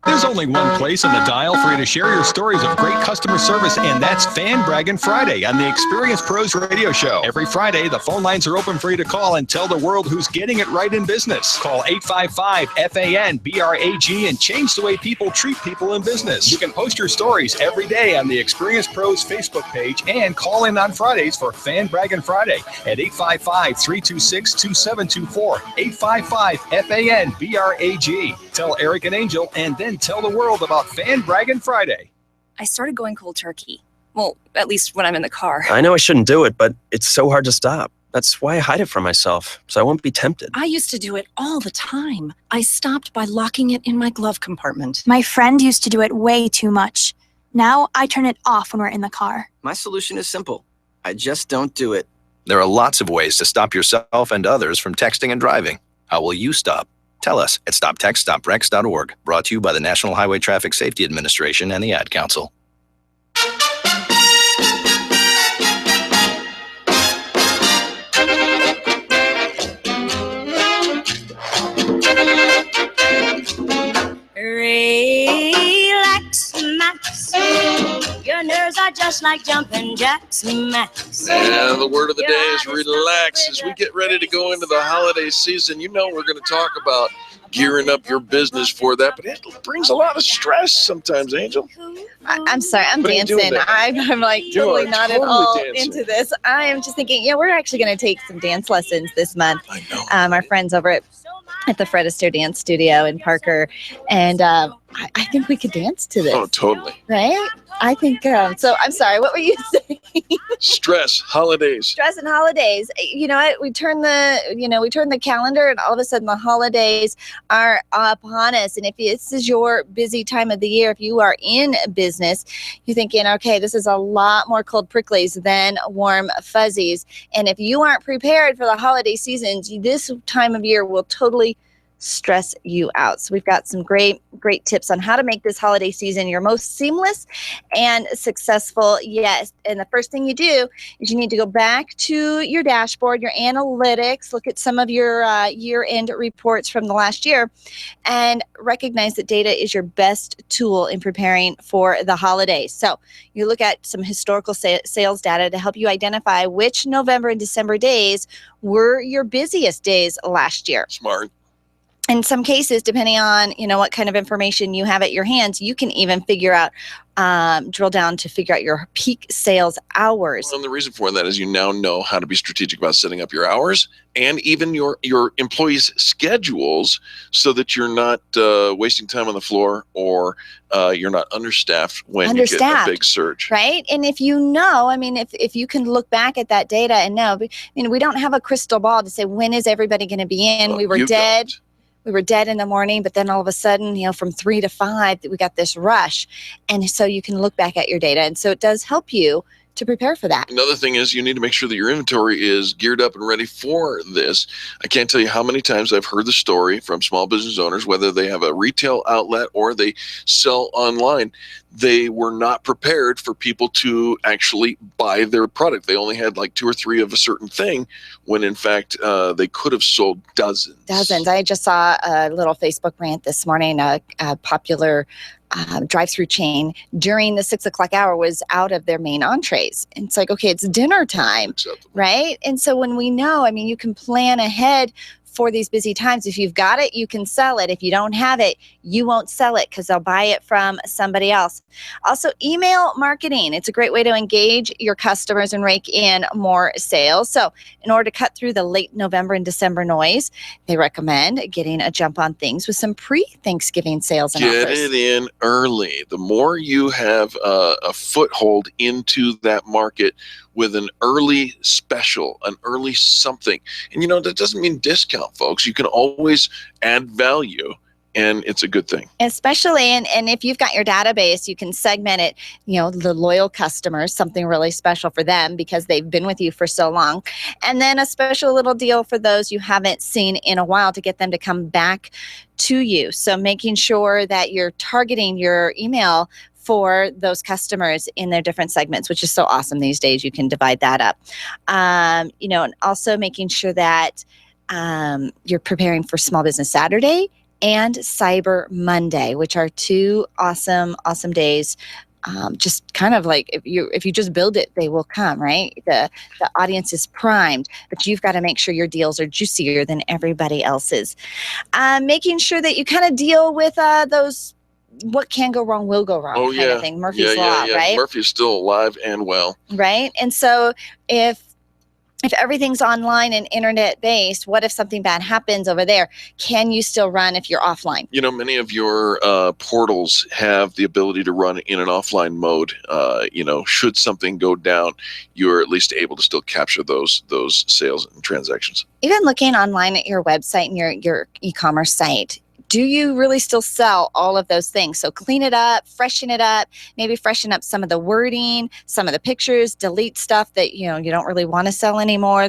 There's only one place on the dial for you to share your stories of great customer service, and that's Fan Braggin' Friday on the Experience Pros radio show. Every Friday, the phone lines are open for you to call and tell the world who's getting it right in business. Call 855-FAN-BRAG and change the way people treat people in business. You can post your stories every day on the Experience Pros Facebook page and call in on Fridays for Fan Braggin' Friday at 855-326-2724. 855-FAN-BRAG. Tell Eric and Angel, and then tell the world about Fan Braggin' Friday. I started going cold turkey. Well, at least when I'm in the car. I know I shouldn't do it, but it's so hard to stop. That's why I hide it from myself, so I won't be tempted. I used to do it all the time. I stopped by locking it in my glove compartment. My friend used to do it way too much. Now I turn it off when we're in the car. My solution is simple. I just don't do it. There are lots of ways to stop yourself and others from texting and driving. How will you stop? Tell us at stoptextstoprex.org. Brought to you by the National Highway Traffic Safety Administration and the Ad Council. Relax, Max. Your nerves are just like jumping jacks, Max. And the word of the day is relax. As we get ready to go into the holiday season, you know we're going to talk about gearing up your business for that, but it brings a lot of stress sometimes, Angel. I'm sorry, I'm dancing. I'm like totally not at all into this. I am just thinking, we're actually going to take some dance lessons this month. I know. Our friends over at the Fred Astaire Dance Studio in Parker, and I think we could dance to this. Oh, totally. Right? I think so. I'm sorry. What were you saying? Stress, holidays. Stress and holidays. You know what? We turn the calendar, and all of a sudden the holidays are upon us. And if this is your busy time of the year, if you are in business, you're thinking, okay, this is a lot more cold pricklies than warm fuzzies. And if you aren't prepared for the holiday seasons, this time of year will totally stress you out. So we've got some great tips on how to make this holiday season your most seamless and successful. Yes. And the first thing you do is you need to go back to your dashboard, your analytics, look at some of your year-end reports from the last year, and recognize that data is your best tool in preparing for the holidays. So you look at some historical sales data to help you identify which November and December days were your busiest days last year. Smart. In some cases, depending on, what kind of information you have at your hands, you can even figure out, drill down to figure out your peak sales hours. Well, and the reason for that is you now know how to be strategic about setting up your hours and even your employees' schedules so that you're not wasting time on the floor or you're not understaffed when you get a big surge. Right? And if if you can look back at that data and know, we don't have a crystal ball to say, when is everybody going to be in? Well, we were dead. We were dead in the morning, but then all of a sudden, from 3 to 5, we got this rush. And so you can look back at your data. And so it does help you to prepare for that. Another thing is you need to make sure that your inventory is geared up and ready for this. I can't tell you how many times I've heard the story from small business owners, whether they have a retail outlet or they sell online. They were not prepared for people to actually buy their product. They only had like 2 or 3 of a certain thing when in fact they could have sold dozens. I just saw a little Facebook rant this morning, a popular drive-through chain during the 6 o'clock hour was out of their main entrees. And it's like, okay, it's dinner time, right? And so when we know, you can plan ahead for these busy times. If you've got it, you can sell it. If you don't have it, you won't sell it because they'll buy it from somebody else. Also, email marketing. It's a great way to engage your customers and rake in more sales. So in order to cut through the late November and December noise, they recommend getting a jump on things with some pre-Thanksgiving sales and offers. Get it in early. The more you have a foothold into that market with an early special, an early something. And that doesn't mean discount, folks. You can always add value, and it's a good thing. Especially, and if you've got your database, you can segment it, the loyal customers, something really special for them because they've been with you for so long. And then a special little deal for those you haven't seen in a while to get them to come back to you. So making sure that you're targeting your email for those customers in their different segments, which is so awesome these days. You can divide that up. And also making sure that you're preparing for Small Business Saturday and Cyber Monday, which are 2 awesome days. Just kind of like if you just build it, they will come, right? The audience is primed, but you've got to make sure your deals are juicier than everybody else's. Making sure that you kind of deal with those what can go wrong will go wrong kind of thing. Murphy's Law, right? Murphy's still alive and well. Right? And so if everything's online and internet based, what if something bad happens over there? Can you still run if you're offline? Many of your portals have the ability to run in an offline mode. Should something go down, you're at least able to still capture those sales and transactions. Even looking online at your website and your e-commerce site, do you really still sell all of those things? So clean it up, freshen it up, maybe freshen up some of the wording, some of the pictures, delete stuff that you don't really want to sell anymore.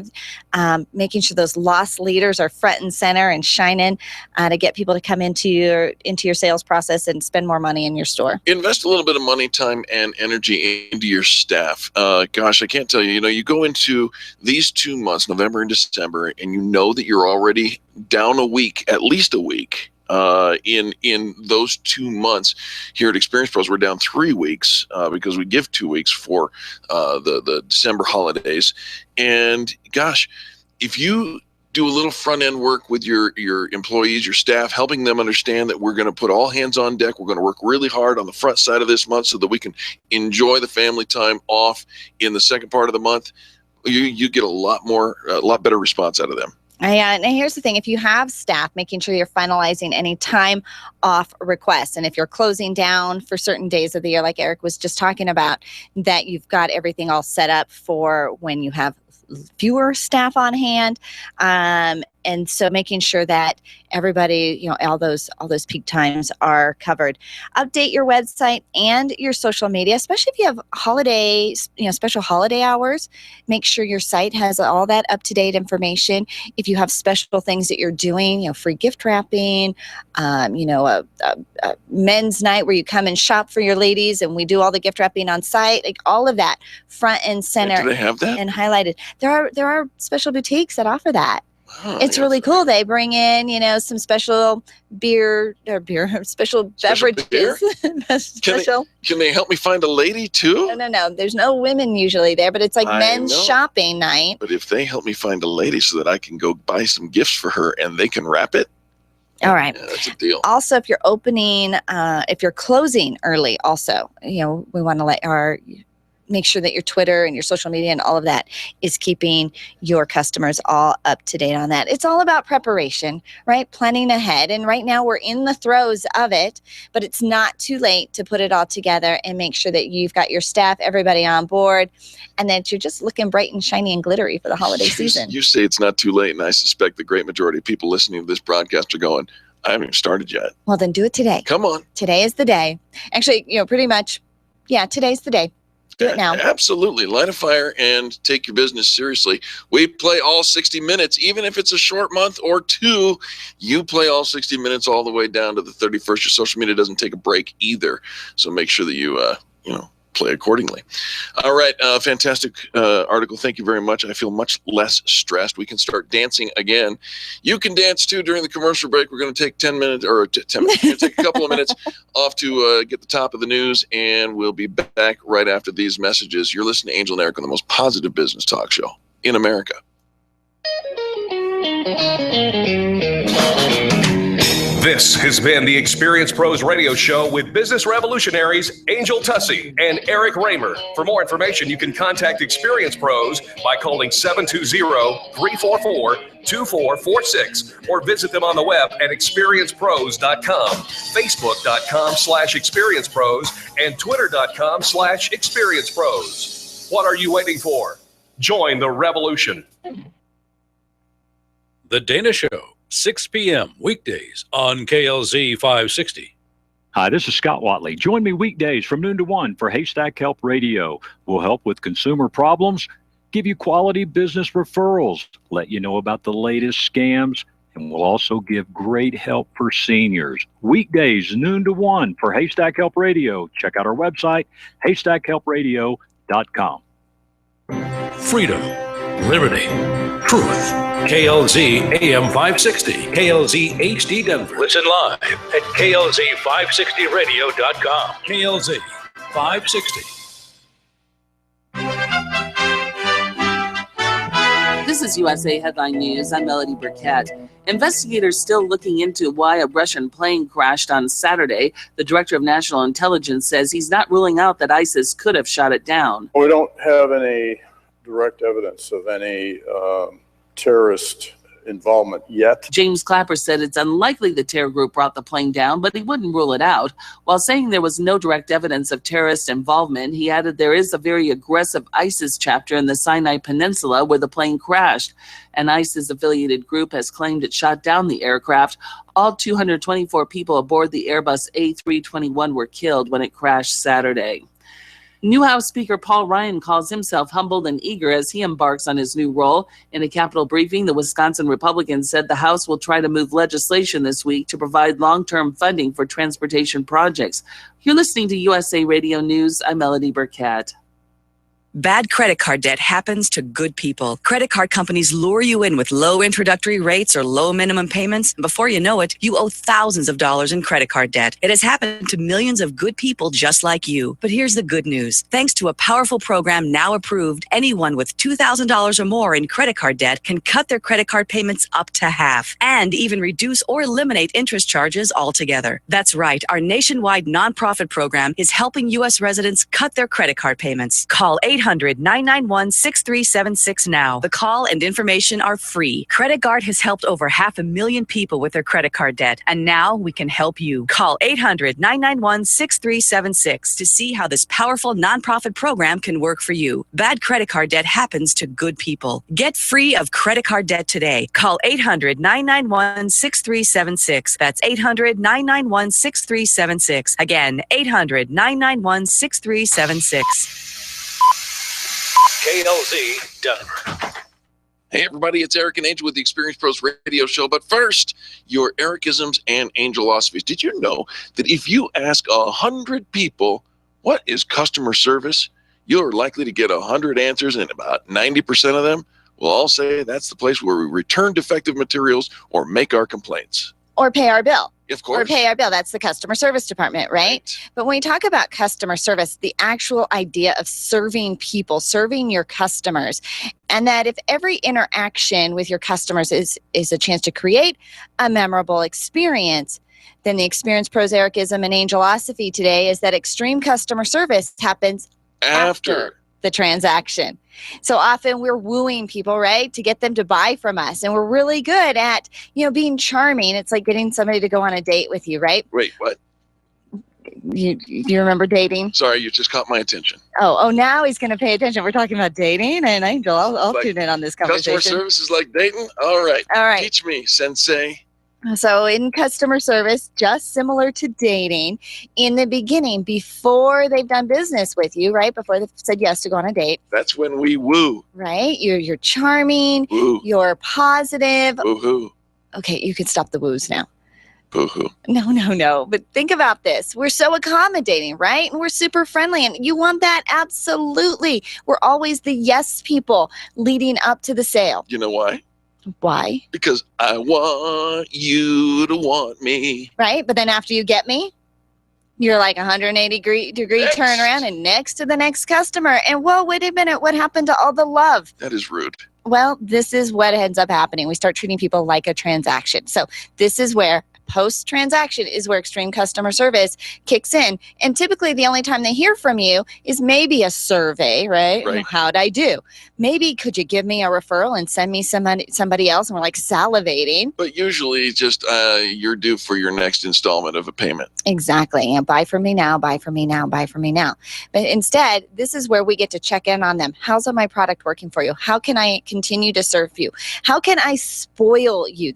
Making sure those lost leaders are front and center and shining to get people to come into your sales process and spend more money in your store. Invest a little bit of money, time, and energy into your staff. Gosh, I can't tell you. You go into these 2 months, November and December, and you know that you're already down a week, at least a week. In those 2 months here at Experience Pros, we're down 3 weeks because we give 2 weeks for the December holidays. And gosh, if you do a little front end work with your employees, your staff, helping them understand that we're going to put all hands on deck. We're going to work really hard on the front side of this month so that we can enjoy the family time off in the second part of the month. You get a lot better response out of them. And here's the thing. If you have staff, making sure you're finalizing any time off requests. And if you're closing down for certain days of the year, like Eric was just talking about, that you've got everything all set up for when you have fewer staff on hand. And so making sure that everybody, all those peak times are covered. Update your website and your social media, especially if you have holidays, special holiday hours. Make sure your site has all that up-to-date information. If you have special things that you're doing, free gift wrapping, a men's night where you come and shop for your ladies and we do all the gift wrapping on site, like all of that front and center. Do they have that? And highlighted. There are special boutiques that offer that. It's really cool. They bring in, some special special beverages. Can they help me find a lady too? No. There's no women usually there, but it's like men's shopping night. But if they help me find a lady so that I can go buy some gifts for her and they can wrap it. All right. Yeah, that's a deal. Also, if you're if you're closing early, also, we want to make sure that your Twitter and your social media and all of that is keeping your customers all up to date on that. It's all about preparation, right? Planning ahead. And right now we're in the throes of it, but it's not too late to put it all together and make sure that you've got your staff, everybody on board, and that you're just looking bright and shiny and glittery for the holiday season. You say it's not too late, and I suspect the great majority of people listening to this broadcast are going, I haven't even started yet. Well, then do it today. Come on. Today is the day. Actually, pretty much, today's the day. Do it now. Absolutely. Light a fire and take your business seriously. We play all 60 minutes, even if it's a short month or two. You play all 60 minutes all the way down to the 31st. Your social media doesn't take a break either. So make sure that you, play accordingly. All right. Fantastic article. Thank you very much. I feel much less stressed. We can start dancing again. You can dance too during the commercial break. We're going to take 10 minutes or 10 minutes. We're going to take a couple of minutes off to get the top of the news, and we'll be back right after these messages. You're listening to Angel and Eric on the most positive business talk show in America. This has been the Experience Pros Radio Show with business revolutionaries Angel Tussey and Eric Raymer. For more information, you can contact Experience Pros by calling 720-344-2446 or visit them on the web at experiencepros.com, facebook.com/experiencepros, and twitter.com/experiencepros. What are you waiting for? Join the revolution. The Dana Show, 6 p.m. weekdays on KLZ 560. Hi, this is Scott Watley. Join me weekdays from noon to 1 for Haystack Help Radio. We'll help with consumer problems, give you quality business referrals, let you know about the latest scams, and we'll also give great help for seniors. Weekdays, noon to 1 for Haystack Help Radio. Check out our website, haystackhelpradio.com. Freedom, liberty, truth. KLZ AM 560, KLZ HD Denver. Listen live at KLZ560radio.com. KLZ 560. This is USA Headline News. I'm Melody Burkett. Investigators still looking into why a Russian plane crashed on Saturday. The director of national intelligence says he's not ruling out that ISIS could have shot it down. We don't have any direct evidence of any terrorist involvement yet. James Clapper said it's unlikely the terror group brought the plane down, but he wouldn't rule it out. While saying there was no direct evidence of terrorist involvement, he added there is a very aggressive ISIS chapter in the Sinai Peninsula where the plane crashed. An ISIS-affiliated group has claimed it shot down the aircraft. All 224 people aboard the Airbus A321 were killed when it crashed Saturday. New House Speaker Paul Ryan calls himself humbled and eager as he embarks on his new role. In a Capitol briefing, the Wisconsin Republican said the House will try to move legislation this week to provide long-term funding for transportation projects. You're listening to USA Radio News. I'm Melody Burkett. Bad credit card debt happens to good people. Credit card companies lure you in with low introductory rates or low minimum payments. And before you know it, you owe thousands of dollars in credit card debt. It has happened to millions of good people just like you. But here's the good news. Thanks to a powerful program now approved, anyone with $2,000 or more in credit card debt can cut their credit card payments up to half and even reduce or eliminate interest charges altogether. That's right. Our nationwide nonprofit program is helping U.S. residents cut their credit card payments. Call 800-991-6376 now. The call and information are free. Credit Guard has helped over 500,000 people with their credit card debt, and now we can help you. Call 800-991-6376 to see how this powerful nonprofit program can work for you. Bad credit card debt happens to good people. Get free of credit card debt today. Call 800-991-6376. That's 800-991-6376. Again, 800-991-6376. KLZ Denver. Hey, everybody, it's Eric and Angel with the Experience Pros radio show. But first, your Ericisms and Angelosophies. Did you know that if you ask 100 people, what is customer service, you're likely to get 100 answers, and about 90% of them will all say that's the place where we return defective materials or make our complaints. Or pay our bill. Of course. Or pay our bill. That's the customer service department, right? But when we talk about customer service, the actual idea of serving people, serving your customers, and that if every interaction with your customers is a chance to create a memorable experience, then the Experience Pros Ericism and Angelosophy today is that extreme customer service happens after the transaction. So often we're wooing people, right, to get them to buy from us. And we're really good at, being charming. It's like getting somebody to go on a date with you, right? Wait, what? You remember dating? Sorry, you just caught my attention. Oh, now he's going to pay attention. We're talking about dating, and Angel, I'll tune in on this conversation. Customer service is like dating? All right. All right. Teach me, sensei. So in customer service, just similar to dating, in the beginning, before they've done business with you, right? Before they've said yes to go on a date. That's when we woo. Right? You're charming. Woo. You're positive. Woo-hoo. Okay, you can stop the woos now. Boo-hoo. No. But think about this. We're so accommodating, right? And we're super friendly. And you want that? Absolutely. We're always the yes people leading up to the sale. You know why? Why? Because I want you to want me. Right? But then after you get me, you're like 180 degree turnaround and next to the next customer. And well, wait a minute. What happened to all the love? That is rude. Well, this is what ends up happening. We start treating people like a transaction. So this is where post-transaction is where extreme customer service kicks in. And typically the only time they hear from you is maybe a survey, right? How'd I do? Maybe could you give me a referral and send me somebody else? And we're like salivating. But usually just you're due for your next installment of a payment. Exactly. And buy from me now, buy from me now, buy from me now. But instead, this is where we get to check in on them. How's my product working for you? How can I continue to serve you? How can I spoil you?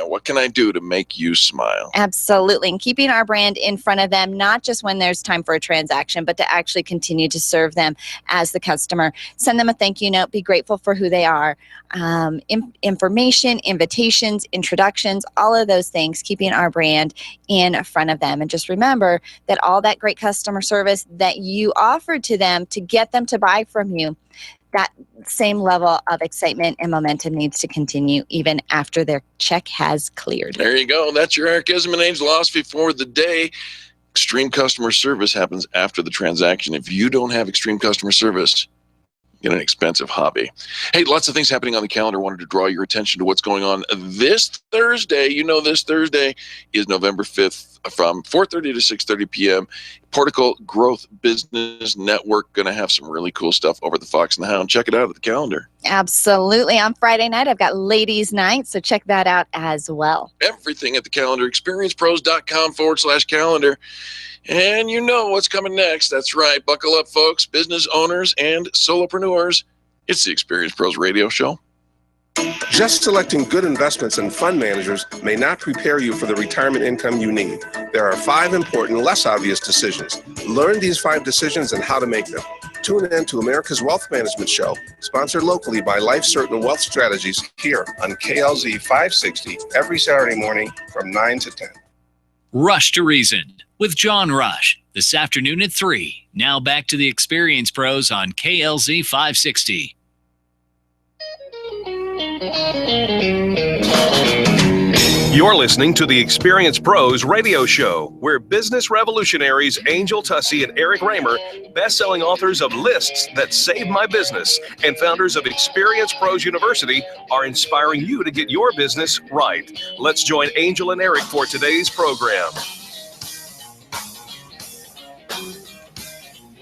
What can I do to make you smile? Absolutely. And keeping our brand in front of them, not just when there's time for a transaction, but to actually continue to serve them as the customer. Send them a thank you note. Be grateful for who they are. Information, invitations, introductions, all of those things, keeping our brand in front of them. And just remember that all that great customer service that you offered to them to get them to buy from you, that same level of excitement and momentum needs to continue even after their check has cleared. There you go. That's your Ericism and Angelosophy for the day. Extreme customer service happens after the transaction. If you don't have extreme customer service, get an expensive hobby. Hey, lots of things happening on the calendar. Wanted to draw your attention to what's going on this Thursday. This Thursday is November 5th from 4:30 to 6:30 p.m. Particle Growth Business Network going to have some really cool stuff over the Fox and the Hound. Check it out at the calendar. Absolutely. On Friday night, I've got ladies' night, so check that out as well. Everything at the calendar, experiencepros.com/calendar. And you know what's coming next. That's right. Buckle up, folks, business owners and solopreneurs. It's the Experience Pros radio show. Just selecting good investments and fund managers may not prepare you for the retirement income you need. There are 5 important, less obvious decisions. Learn these 5 decisions and how to make them. Tune in to America's Wealth Management Show, sponsored locally by Life Certain Wealth Strategies, here on KLZ 560 every Saturday morning from 9 to 10. Rush to Reason with John Rush this afternoon at 3. Now back to the Experience Pros on KLZ 560. You're listening to the Experience Pros radio show, where business revolutionaries Angel Tussey and Eric Raymer, best-selling authors of Lists That Saved My Business and founders of Experience Pros University, are inspiring you to get your business right. Let's join Angel and Eric for today's program.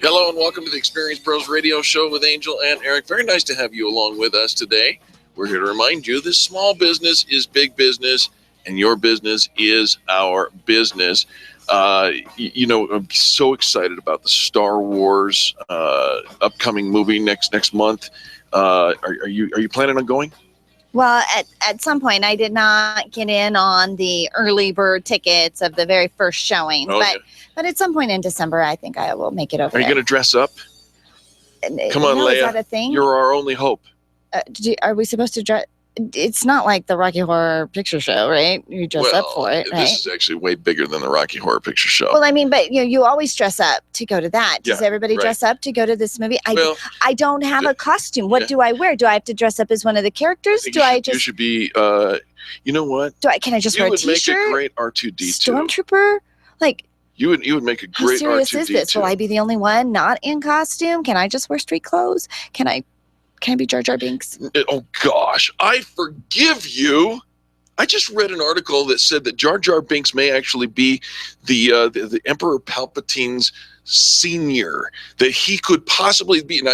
Hello and welcome to the Experience Pros Radio Show with Angel and Eric. Very nice to have you along with us today. We're here to remind you this small business is big business and your business is our business. I'm so excited about the Star Wars upcoming movie next month. Are you planning on going? Well, at some point, I did not get in on the early bird tickets of the very first showing. But at some point in December, I think I will make it over Are you going to dress up? Come on, Leia. Is that a thing? You're our only hope. Are we supposed to dress? It's not like the Rocky Horror Picture Show, right? You dress up for it, right? This is actually way bigger than the Rocky Horror Picture Show. Well, I mean, but you always dress up to go to that. Does everybody dress up to go to this movie? I don't have a costume. What do I wear? Do I have to dress up as one of the characters? You should be. You know what? Can I just wear a T-shirt? You would make a great R2-D2. Stormtrooper, like. You would make a great R2-D2. How serious is this? Will I be the only one not in costume? Can I just wear street clothes? Can I be Jar Jar Binks? Oh, gosh. I forgive you. I just read an article that said that Jar Jar Binks may actually be the Emperor Palpatine's senior, that he could possibly be, and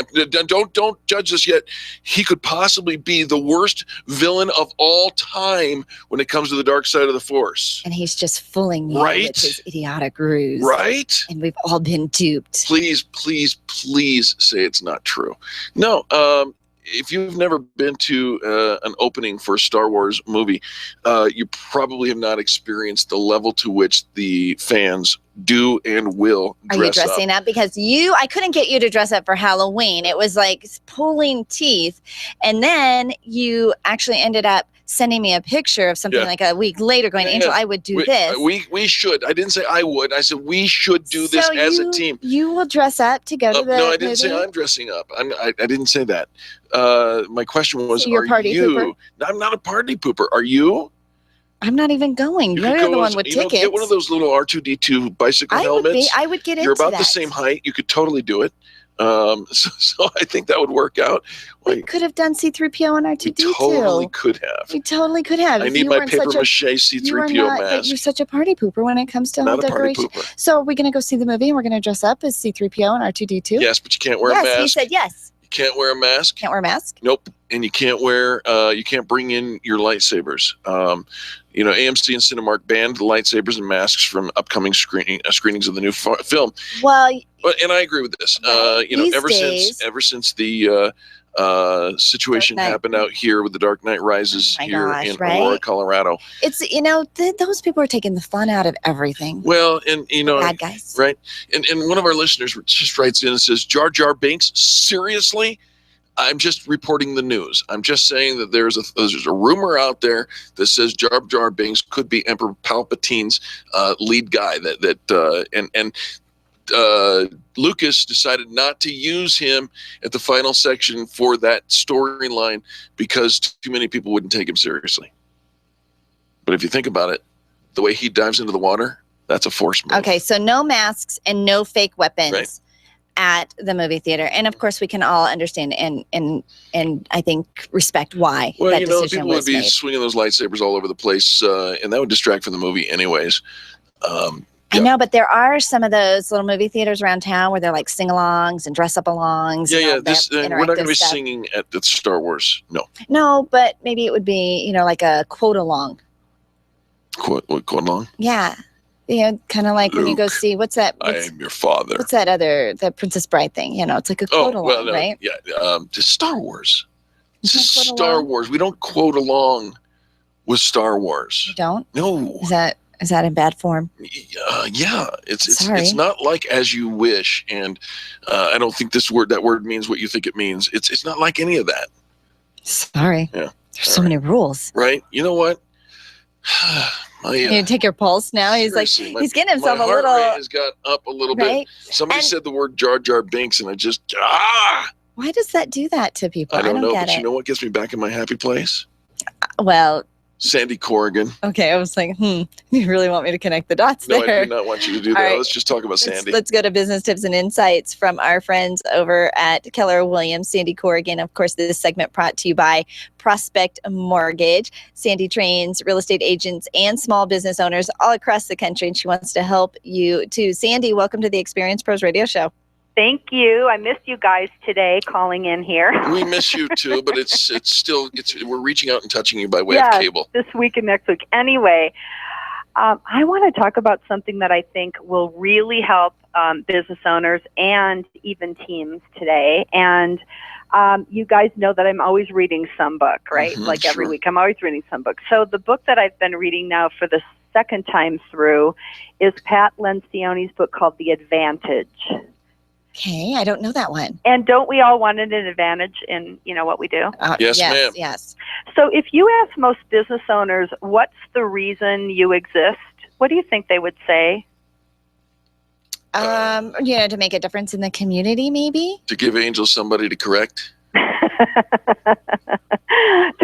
don't judge this yet, he could possibly be the worst villain of all time when it comes to the dark side of the Force. And he's just fooling you with his idiotic ruse. Right? And we've all been duped. Please say it's not true. No, if you've never been to an opening for a Star Wars movie, you probably have not experienced the level to which the fans do and will dress up. Are you dressing up? Because I couldn't get you to dress up for Halloween. It was like pulling teeth. And then you actually ended up sending me a picture of something like a week later going, Angel, I would do this. We should. I didn't say I would. I said we should do this as a team. You will dress up to go to the No, I didn't say movie? I'm dressing up. I didn't say that. My question was, You're a party pooper? I'm not a party pooper. Are you? I'm not even going. You're the one with tickets. Get one of those little R2-D2 bicycle helmets. I would get into that. You're about the same height. You could totally do it. So I think that would work out. We could have done C-3PO and R2-D2. We totally could have. We totally could have. I need my paper-mache C-3PO mask. You're such a party pooper when it comes to home decoration. So are we going to go see the movie and we're going to dress up as C-3PO and R2-D2? Yes, but you can't wear a mask. Yes, he said yes. You can't wear a mask. Can't wear a mask? Nope. And you can't bring in your lightsabers. AMC and Cinemark banned the lightsabers and masks from upcoming screenings of the new film. Well, and I agree with this. Ever since the situation happened out here with the Dark Knight Rises in Aurora, Colorado. It's, those people are taking the fun out of everything. Well, and bad guys. Right. And one of our listeners just writes in and says, Jar Jar Binks, seriously? I'm just reporting the news. I'm just saying that there's a rumor out there that says Jar Jar Binks could be Emperor Palpatine's lead guy. Lucas decided not to use him at the final section for that storyline because too many people wouldn't take him seriously. But if you think about it, the way he dives into the water, that's a Force move. Okay, so no masks and no fake weapons. Right. At the movie theater, and of course we can all understand and I think respect why that decision was made. People would be swinging those lightsabers all over the place, and that would distract from the movie anyways. I know, but there are some of those little movie theaters around town where they're like sing-alongs and dress-up-alongs. We're not going to be singing at the Star Wars. No, but maybe it would be like a quote-along. Quote-along? Yeah. Kind of like Luke, when you go see, what's that? I am your father. What's that the Princess Bride thing? It's like a quote along, right? Yeah, just Star Wars. Just Star Wars. We don't quote along with Star Wars. You don't? No. Is that in bad form? Yeah, it's not like as you wish, and I don't think that word means what you think it means. It's not like any of that. Sorry. Yeah. There's so many rules. Right. You know what? You take your pulse now. He's he's getting himself a little. My heart rate has got up a little bit. Somebody said the word Jar Jar Binks, and I just Why does that do that to people? I don't know, get but it. You know what gets me back in my happy place? Well, Sandy Corrigan. Okay, I was like, you really want me to connect the dots there? No, I do not want you to do that. Right. Let's just talk about Sandy. Let's go to business tips and insights from our friends over at Keller Williams. Sandy Corrigan, of course, this segment brought to you by Prospect Mortgage. Sandy trains real estate agents and small business owners all across the country, and she wants to help you too. Sandy, welcome to the Experience Pros Radio Show. Thank you. I missed you guys today calling in here. We miss you too, but it's we're reaching out and touching you by way of cable. This week and next week. Anyway, I want to talk about something that I think will really help business owners and even teams today. And you guys know that I'm always reading some book, right? Like every week, I'm always reading some book. So the book that I've been reading now for the second time through is Pat Lencioni's book called The Advantage. Okay, I don't know that one. And don't we all want an advantage in, what we do? Yes, ma'am. Yes. So if you ask most business owners, what's the reason you exist? What do you think they would say? To make a difference in the community, maybe? To give Angel somebody to correct? To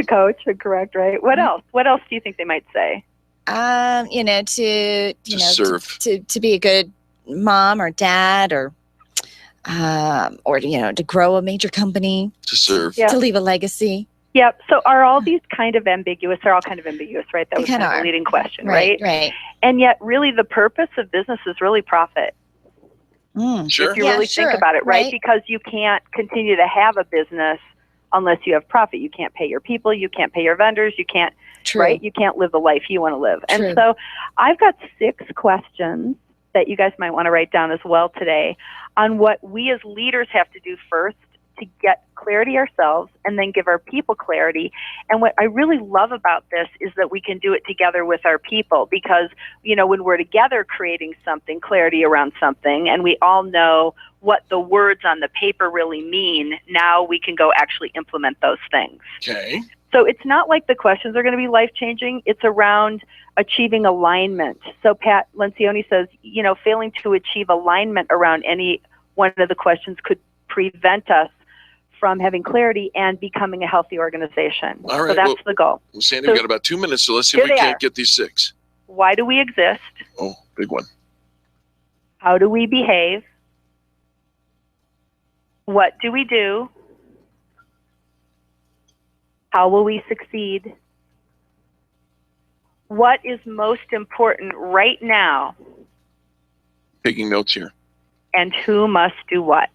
coach or correct, right? What else? What else do you think they might say? To serve. To be a good mom or dad or to grow a major company. To serve. To leave a legacy. Yep. So are all these kind of ambiguous? They're all kind of ambiguous, right? That was kind of the leading question, right? Right. And yet really the purpose of business is really profit. Sure. If you really think about it, right? Because you can't continue to have a business unless you have profit. You can't pay your people. You can't pay your vendors. You can't, right? You can't live the life you want to live. And so I've got 6 questions that you guys might want to write down as well today on what we as leaders have to do first to get clarity ourselves and then give our people clarity. And what I really love about this is that we can do it together with our people because, when we're together creating something, clarity around something, and we all know what the words on the paper really mean, now we can go actually implement those things. Okay. So it's not like the questions are going to be life-changing. It's around achieving alignment. So Pat Lencioni says, failing to achieve alignment around any one of the questions could prevent us from having clarity and becoming a healthy organization. All right. So that's the goal. Sandy, we've got about 2 minutes, so let's see if we can't get these 6. Why do we exist? Oh, big one. How do we behave? What do we do? How will we succeed? What is most important right now? Taking notes here. And who must do what?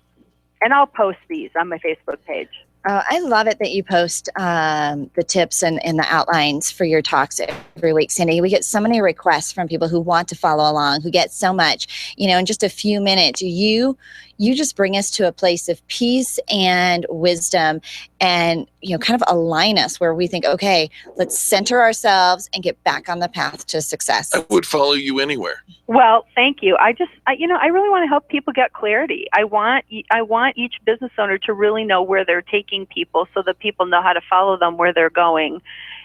And I'll post these on my Facebook page. I love it that you post the tips and the outlines for your talks every week, Cindy. We get so many requests from people who want to follow along, who get so much, in just a few minutes. You just bring us to a place of peace and wisdom and, kind of align us where we think, okay, let's center ourselves and get back on the path to success. I would follow you anywhere. Well, thank you. I really want to help people get clarity. I want each business owner to really know where they're taking people so that people know how to follow them where they're going.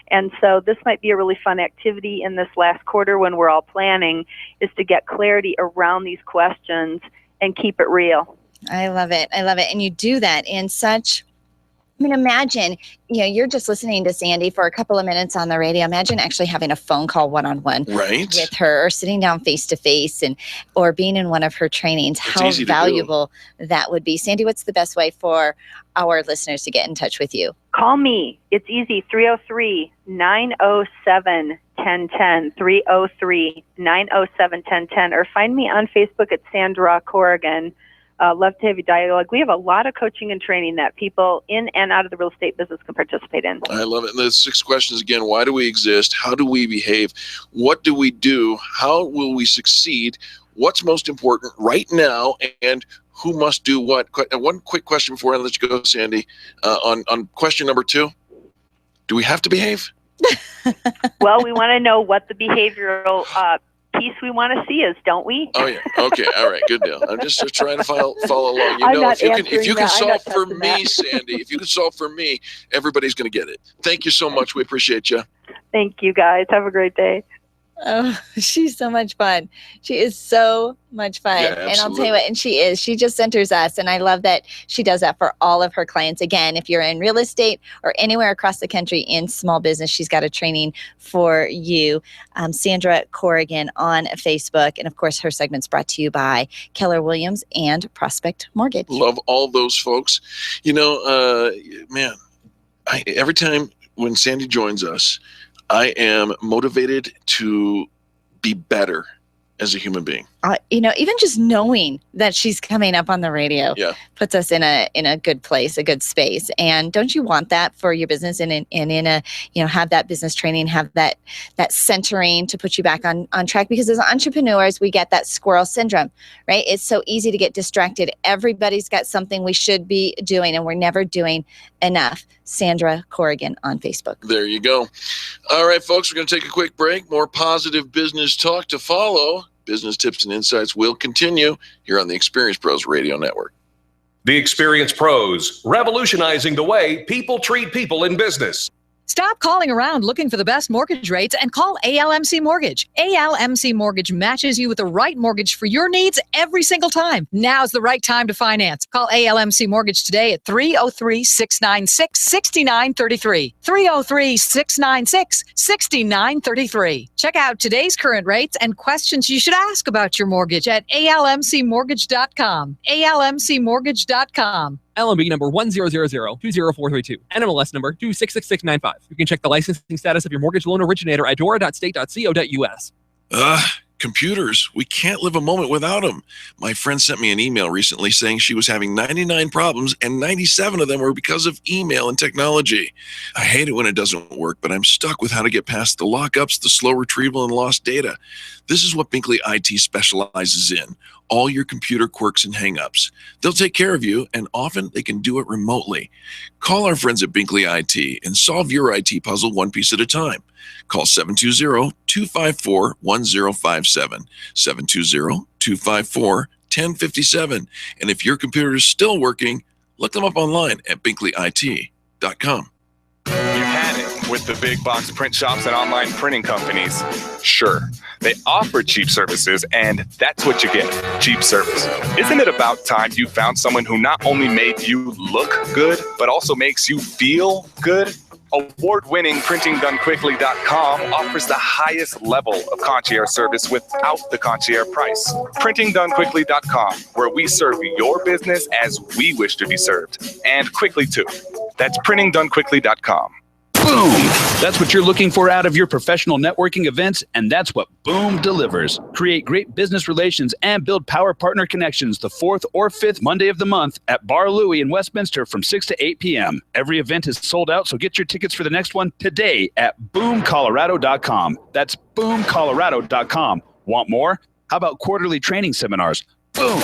And so this might be a really fun activity in this last quarter when we're all planning, is to get clarity around these questions and keep it real. I love it. And you do that in such, imagine, you're just listening to Sandy for a couple of minutes on the radio. Imagine actually having a phone call one-on-one with her, or sitting down face-to-face or being in one of her trainings. How valuable that would be. Sandy, what's the best way for our listeners to get in touch with you? Call me. It's easy. 303-907-1010. 303-907-1010. Or find me on Facebook at Sandra Corrigan. Love to have you dialogue. We have a lot of coaching and training that people in and out of the real estate business can participate in. I love it. And the 6 questions again: why do we exist? How do we behave? What do we do? How will we succeed? What's most important right now? And who must do what? One quick question before I let you go, Sandy. On question number 2, do we have to behave? Well, we want to know what the behavioral piece we want to see is, don't we? Oh yeah. Okay. All right. Good deal. I'm just trying to follow along. If you can solve for me, Sandy, if you can solve for me, everybody's going to get it. Thank you so much. We appreciate you. Thank you, guys. Have a great day. Oh, she's so much fun. She is so much fun. Yeah, and I'll tell you what, and she just centers us. And I love that she does that for all of her clients. Again, if you're in real estate or anywhere across the country in small business, she's got a training for you. Sandra Corrigan on Facebook. And of course, her segment's brought to you by Keller Williams and Prospect Mortgage. Love all those folks. Every time when Sandy joins us, I am motivated to be better as a human being. Even just knowing that she's coming up on the radio puts us in a good place, a good space. And don't you want that for your business and in a, have that business training, have that centering to put you back on track? Because as entrepreneurs, we get that squirrel syndrome, right? It's so easy to get distracted. Everybody's got something we should be doing and we're never doing enough. Sandra Corrigan on Facebook. There you go. All right, folks, we're going to take a quick break. More positive business talk to follow. Business tips and insights will continue here on the Experience Pros Radio Network. The Experience Pros, revolutionizing the way people treat people in business. Stop calling around looking for the best mortgage rates and call ALMC Mortgage. ALMC Mortgage matches you with the right mortgage for your needs every single time. Now's the right time to finance. Call ALMC Mortgage today at 303-696-6933. 303-696-6933. Check out today's current rates and questions you should ask about your mortgage at almcmortgage.com. almcmortgage.com. LMB number 100020432. NMLS number 266695. You can check the licensing status of your mortgage loan originator at dora.state.co.us. Computers. We can't live a moment without them. My friend sent me an email recently saying she was having 99 problems and 97 of them were because of email and technology. I hate it when it doesn't work, but I'm stuck with how to get past the lockups, the slow retrieval, and lost data. This is what Binkley IT specializes in. All your computer quirks and hangups. They'll take care of you, and often they can do it remotely. Call our friends at Binkley IT and solve your IT puzzle one piece at a time. Call 720-254-1057, 720-254-1057. And if your computer is still working, look them up online at binkleyit.com. You've had it with the big box print shops and online printing companies. Sure, they offer cheap services, and that's what you get, cheap service. Isn't it about time you found someone who not only made you look good, but also makes you feel good? Award-winning PrintingDoneQuickly.com offers the highest level of concierge service without the concierge price. PrintingDoneQuickly.com, where we serve your business as we wish to be served, and quickly too. That's PrintingDoneQuickly.com. Boom! That's what you're looking for out of your professional networking events, and that's what Boom delivers. Create great business relations and build power partner connections the 4th or 5th Monday of the month at Bar Louie in Westminster from 6 to 8 p.m. Every event is sold out, so get your tickets for the next one today at boomcolorado.com. That's boomcolorado.com. Want more? How about quarterly training seminars? Boom!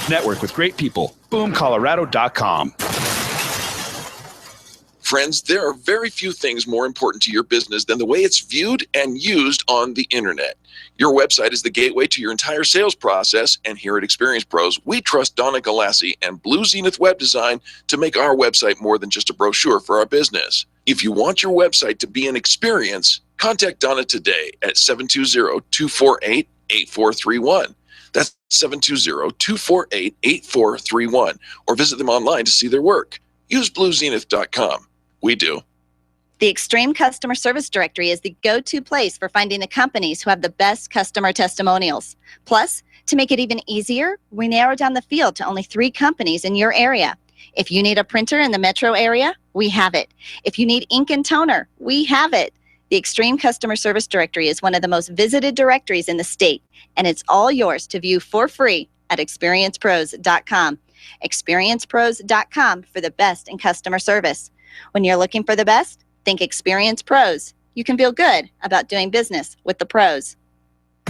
Network with great people. boomcolorado.com. Friends, there are very few things more important to your business than the way it's viewed and used on the internet. Your website is the gateway to your entire sales process, and here at Experience Pros, we trust Donna Galassi and Blue Zenith Web Design to make our website more than just a brochure for our business. If you want your website to be an experience, contact Donna today at 720-248-8431. That's 720-248-8431, or visit them online to see their work. Use bluezenith.com. We do. The Extreme Customer Service Directory is the go-to place for finding the companies who have the best customer testimonials. Plus, to make it even easier, we narrow down the field to only 3 companies in your area. If you need a printer in the metro area, we have it. If you need ink and toner, we have it. The Extreme Customer Service Directory is one of the most visited directories in the state, and it's all yours to view for free at experiencepros.com. experiencepros.com for the best in customer service. When you're looking for the best, think Experience Pros. You can feel good about doing business with the pros.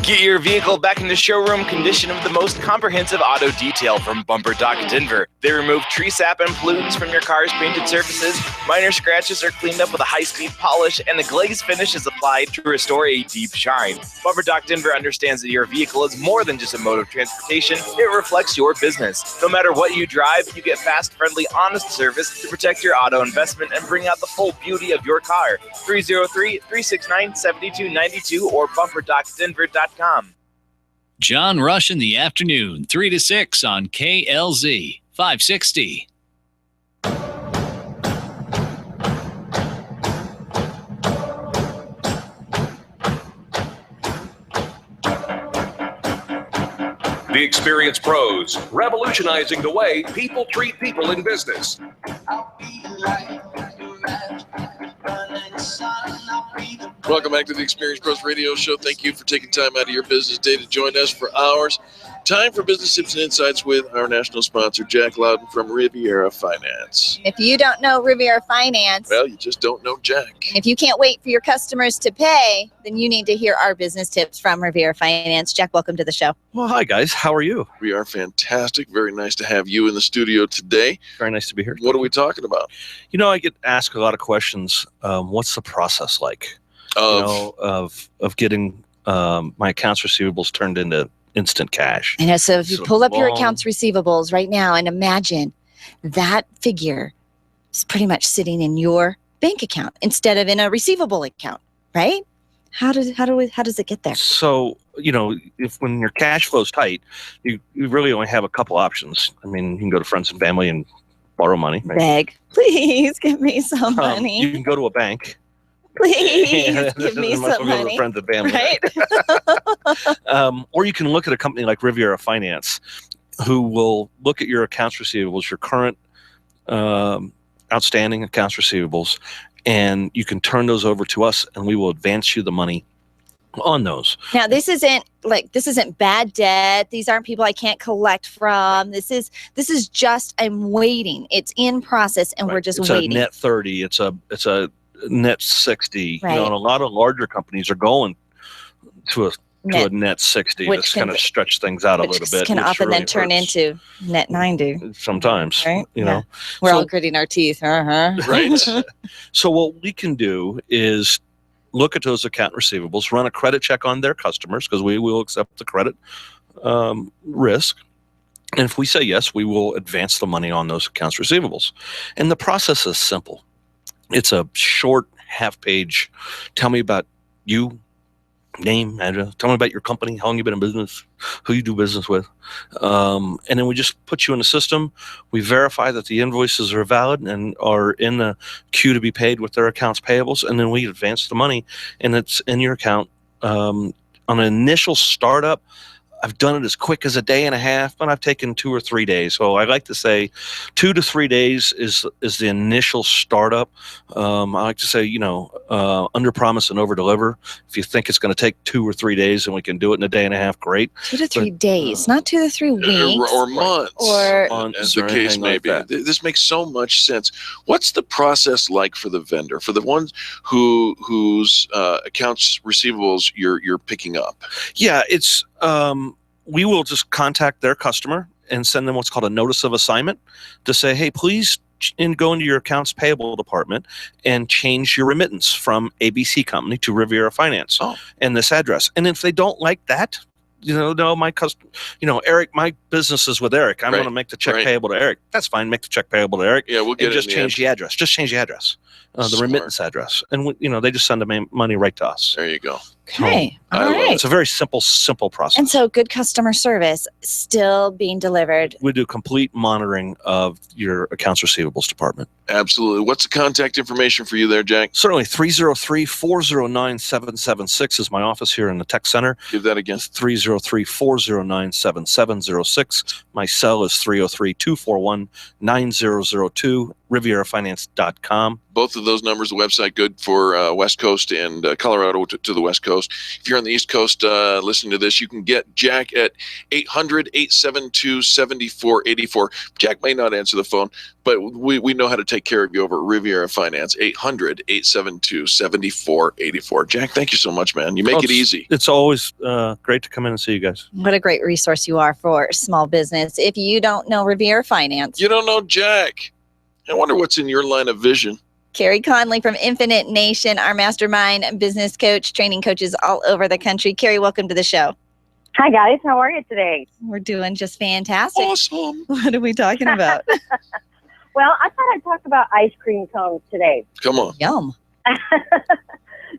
Get your vehicle back in the showroom condition with the most comprehensive auto detail from Bumper Dock Denver. They remove tree sap and pollutants from your car's painted surfaces. Minor scratches are cleaned up with a high-speed polish, and the glaze finish is applied to restore a deep shine. Bumper Dock Denver understands that your vehicle is more than just a mode of transportation. It reflects your business. No matter what you drive, you get fast, friendly, honest service to protect your auto investment and bring out the full beauty of your car. 303-369-7292 or bumperdockdenver.com. John Rush in the afternoon, 3 to 6 on KLZ 560. The Experience Pros, revolutionizing the way people treat people in business. I'll be the light, the match, burning sun. I'll be the Welcome back to the Experience Pros Radio Show. Thank you for taking time out of your business day to join us for ours. Time for business tips and insights with our national sponsor, Jack Loudon from Riviera Finance. If you don't know Riviera Finance, well, you just don't know Jack. And if you can't wait for your customers to pay, then you need to hear our business tips from Riviera Finance. Jack, welcome to the show. Well, hi, guys. How are you? We are fantastic. Very nice to have you in the studio today. Very nice to be here. What are we talking about? You know, I get asked a lot of questions. What's the process like? Of getting my accounts receivables turned into instant cash. I know. So if you pull up your accounts receivables right now and imagine that figure is pretty much sitting in your bank account instead of in a receivable account, right? How does it get there? So, you know, when your cash flow's tight, you really only have a couple options. I mean, you can go to friends and family and borrow money. Right? Beg, please give me some money. You can go to a bank. Please give me some money. Friends and family, right? Or you can look at a company like Riviera Finance, who will look at your accounts receivables, your current outstanding accounts receivables, and you can turn those over to us, and we will advance you the money on those. Now, this isn't bad debt. These aren't people I can't collect from. This is just I'm waiting. It's in process, and we're just waiting. It's a net 30. It's a net 60. Right. You know, and a lot of larger companies are going to a net 60. That's kind of stretch things out a little bit. Can often then turn into net 90. Sometimes, right? You know. We're all gritting our teeth. Right. So what we can do is look at those account receivables, run a credit check on their customers, because we will accept the credit risk. And if we say yes, we will advance the money on those accounts receivables. And the process is simple. It's a short half-page, tell me about you, name, address, tell me about your company, how long you've been in business, who you do business with. And then we just put you in the system. We verify that the invoices are valid and are in the queue to be paid with their accounts payables. And then we advance the money, and it's in your account. On an initial startup, I've done it as quick as a day and a half, but I've taken 2 or 3 days. So I like to say 2 to 3 days is the initial startup. I like to say, under promise and over deliver. If you think it's going to take 2 or 3 days and we can do it in a day and a half, great. 2 to 3 days, not 2 to 3 weeks. Or months. Or as the case may be. This makes so much sense. What's the process like for the vendor, for the ones whose accounts receivables you're picking up? Yeah, it's we will just contact their customer and send them what's called a notice of assignment to say, hey, please go into your accounts payable department and change your remittance from ABC Company to Riviera Finance and this address. And if they don't like that, no, my customer, Eric, my business is with Eric. I'm going to make the check payable to Eric. That's fine. Make the check payable to Eric. Yeah, we'll get and just change the address. Just change the address, the remittance address, and they just send the money right to us. There you go. Okay. All right. It's a very simple process. And so good customer service still being delivered. We do complete monitoring of your accounts receivables department. Absolutely. What's the contact information for you there, Jack? Certainly. 303-409-776 is my office here in the tech center. Give that again. 303-409-7706. My cell is 303-241-9002. RivieraFinance.com. Both of those numbers, the website, good for West Coast and Colorado to the West Coast. If you're on the East Coast listening to this, you can get Jack at 800-872-7484. Jack may not answer the phone, but we know how to take care of you over at Riviera Finance. 800-872-7484. Jack, thank you so much, man. You make it easy. It's always great to come in and see you guys. What a great resource you are for small business. If you don't know Riviera Finance, you don't know Jack. I wonder what's in your line of vision. Carrie Conley from Infinite Nation, our mastermind business coach, training coaches all over the country. Carrie, welcome to the show. Hi, guys. How are you today? We're doing just fantastic. Awesome. What are we talking about? Well, I thought I'd talk about ice cream cones today. Come on. Yum.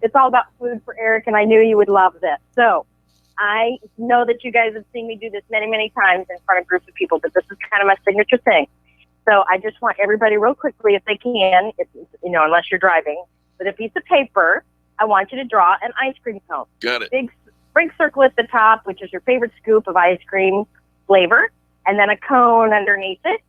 It's all about food for Eric, and I knew you would love this. So I know that you guys have seen me do this many, many times in front of groups of people, but this is kind of my signature thing. So I just want everybody real quickly, if they can, unless you're driving, with a piece of paper, I want you to draw an ice cream cone. Got it. Big circle at the top, which is your favorite scoop of ice cream flavor, and then a cone underneath it.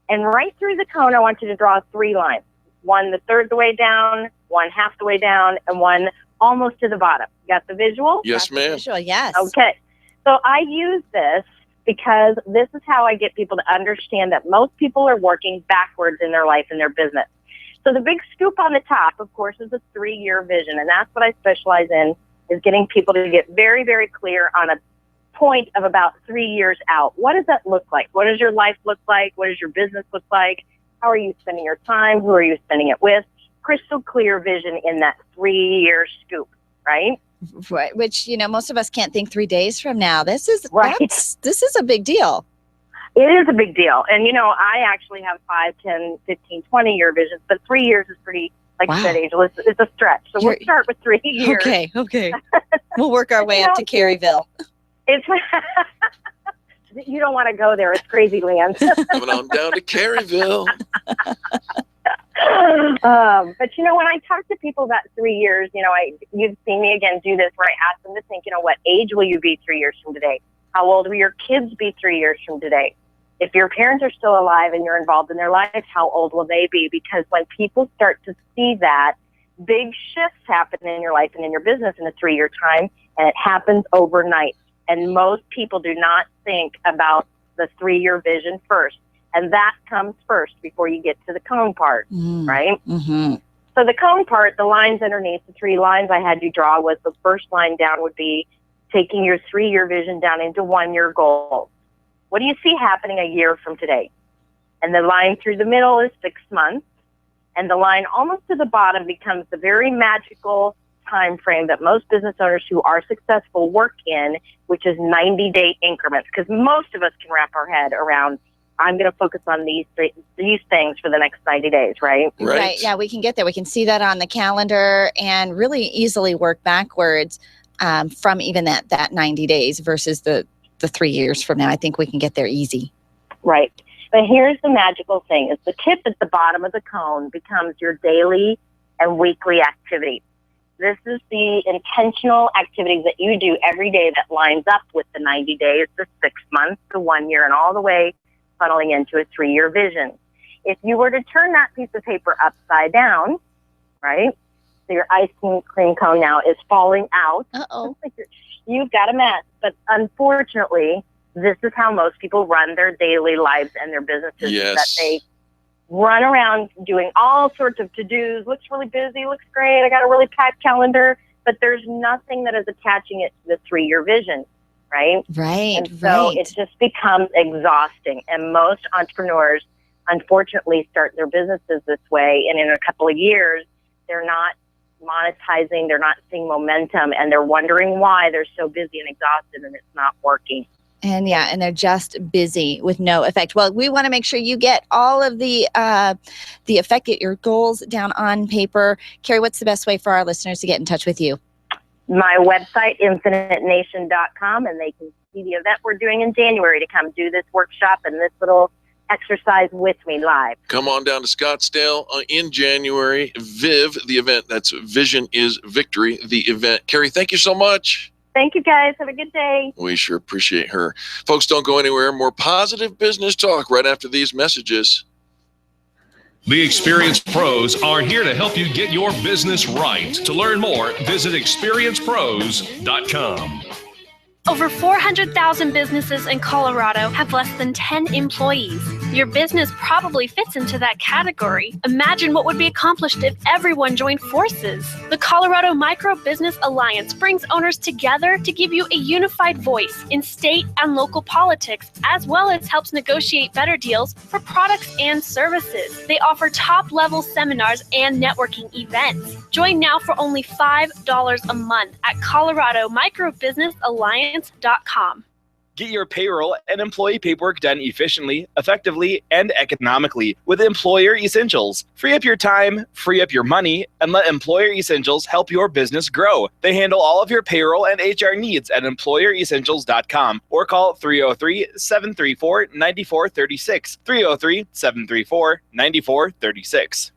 And right through the cone, I want you to draw 3 lines. One the third the way down, one half the way down, and one almost to the bottom. Got the visual? Yes, ma'am. Visual, yes. Okay. So I use this because this is how I get people to understand that most people are working backwards in their life and their business. So the big scoop on the top, of course, is a 3-year vision. And that's what I specialize in, is getting people to get very, very clear on a point of about 3 years out. What does that look like? What does your life look like? What does your business look like? How are you spending your time? Who are you spending it with? Crystal clear vision in that 3-year scoop, right? Right, which, most of us can't think 3 days from now. This is this is a big deal. It is a big deal. And, I actually have 5, 10, 15, 20-year visions, but 3 years is pretty, like you said, Angel, it's a stretch. So we'll start with 3 years. Okay. We'll work our way up to Caryville. It's you don't want to go there. It's crazy land. Coming on down to Caryville. But when I talk to people about 3 years, you've seen me again do this where I ask them to think, what age will you be 3 years from today? How old will your kids be 3 years from today? If your parents are still alive and you're involved in their lives, how old will they be? Because when people start to see that, big shifts happen in your life and in your business in a 3-year time, and it happens overnight. And most people do not think about the 3-year vision first. And that comes first before you get to the cone part, right? Mm-hmm. So the cone part, the lines underneath, the 3 lines I had you draw was the first line down would be taking your 3-year vision down into 1-year goals. What do you see happening a year from today? And the line through the middle is 6 months. And the line almost to the bottom becomes the very magical time frame that most business owners who are successful work in, which is 90-day increments. Because most of us can wrap our head around, I'm going to focus on these things for the next 90 days, right? Right. Yeah, we can get there. We can see that on the calendar and really easily work backwards from even that 90 days versus the 3 years from now. I think we can get there easy. Right. But here's the magical thing is the tip at the bottom of the cone becomes your daily and weekly activity. This is the intentional activities that you do every day that lines up with the 90 days, the 6 months, the 1 year, and all the way funneling into a 3-year vision. If you were to turn that piece of paper upside down, right, so your ice cream cone now is falling out. Uh-oh. You've got a mess. But unfortunately, this is how most people run their daily lives and their businesses. Yes. That they run around doing all sorts of to-dos. Looks really busy, looks great. I got a really packed calendar. But there's nothing that is attaching it to the 3-year vision. Right? Right. And so it just becomes exhausting. And most entrepreneurs, unfortunately, start their businesses this way. And in a couple of years, they're not monetizing, they're not seeing momentum, and they're wondering why they're so busy and exhausted and it's not working. And they're just busy with no effect. Well, we want to make sure you get all of the effect, get your goals down on paper. Carrie, what's the best way for our listeners to get in touch with you? My website, infinitenation.com, and they can see the event we're doing in January to come do this workshop and this little exercise with me live. Come on down to Scottsdale in January. VIV, the event. That's Vision is Victory, the event. Carrie, thank you so much. Thank you, guys. Have a good day. We sure appreciate her. Folks, don't go anywhere. More positive business talk right after these messages. The experienced pros are here to help you get your business right. To learn more, visit experiencepros.com. Over 400,000 businesses in Colorado have less than 10 employees. Your business probably fits into that category. Imagine what would be accomplished if everyone joined forces. The Colorado Micro Business Alliance brings owners together to give you a unified voice in state and local politics, as well as helps negotiate better deals for products and services. They offer top-level seminars and networking events. Join now for only $5 a month at ColoradoMicroBusinessAlliance.com. Get your payroll and employee paperwork done efficiently, effectively, and economically with Employer Essentials. Free up your time, free up your money, and let Employer Essentials help your business grow. They handle all of your payroll and HR needs at EmployerEssentials.com or call 303-734-9436. 303-734-9436.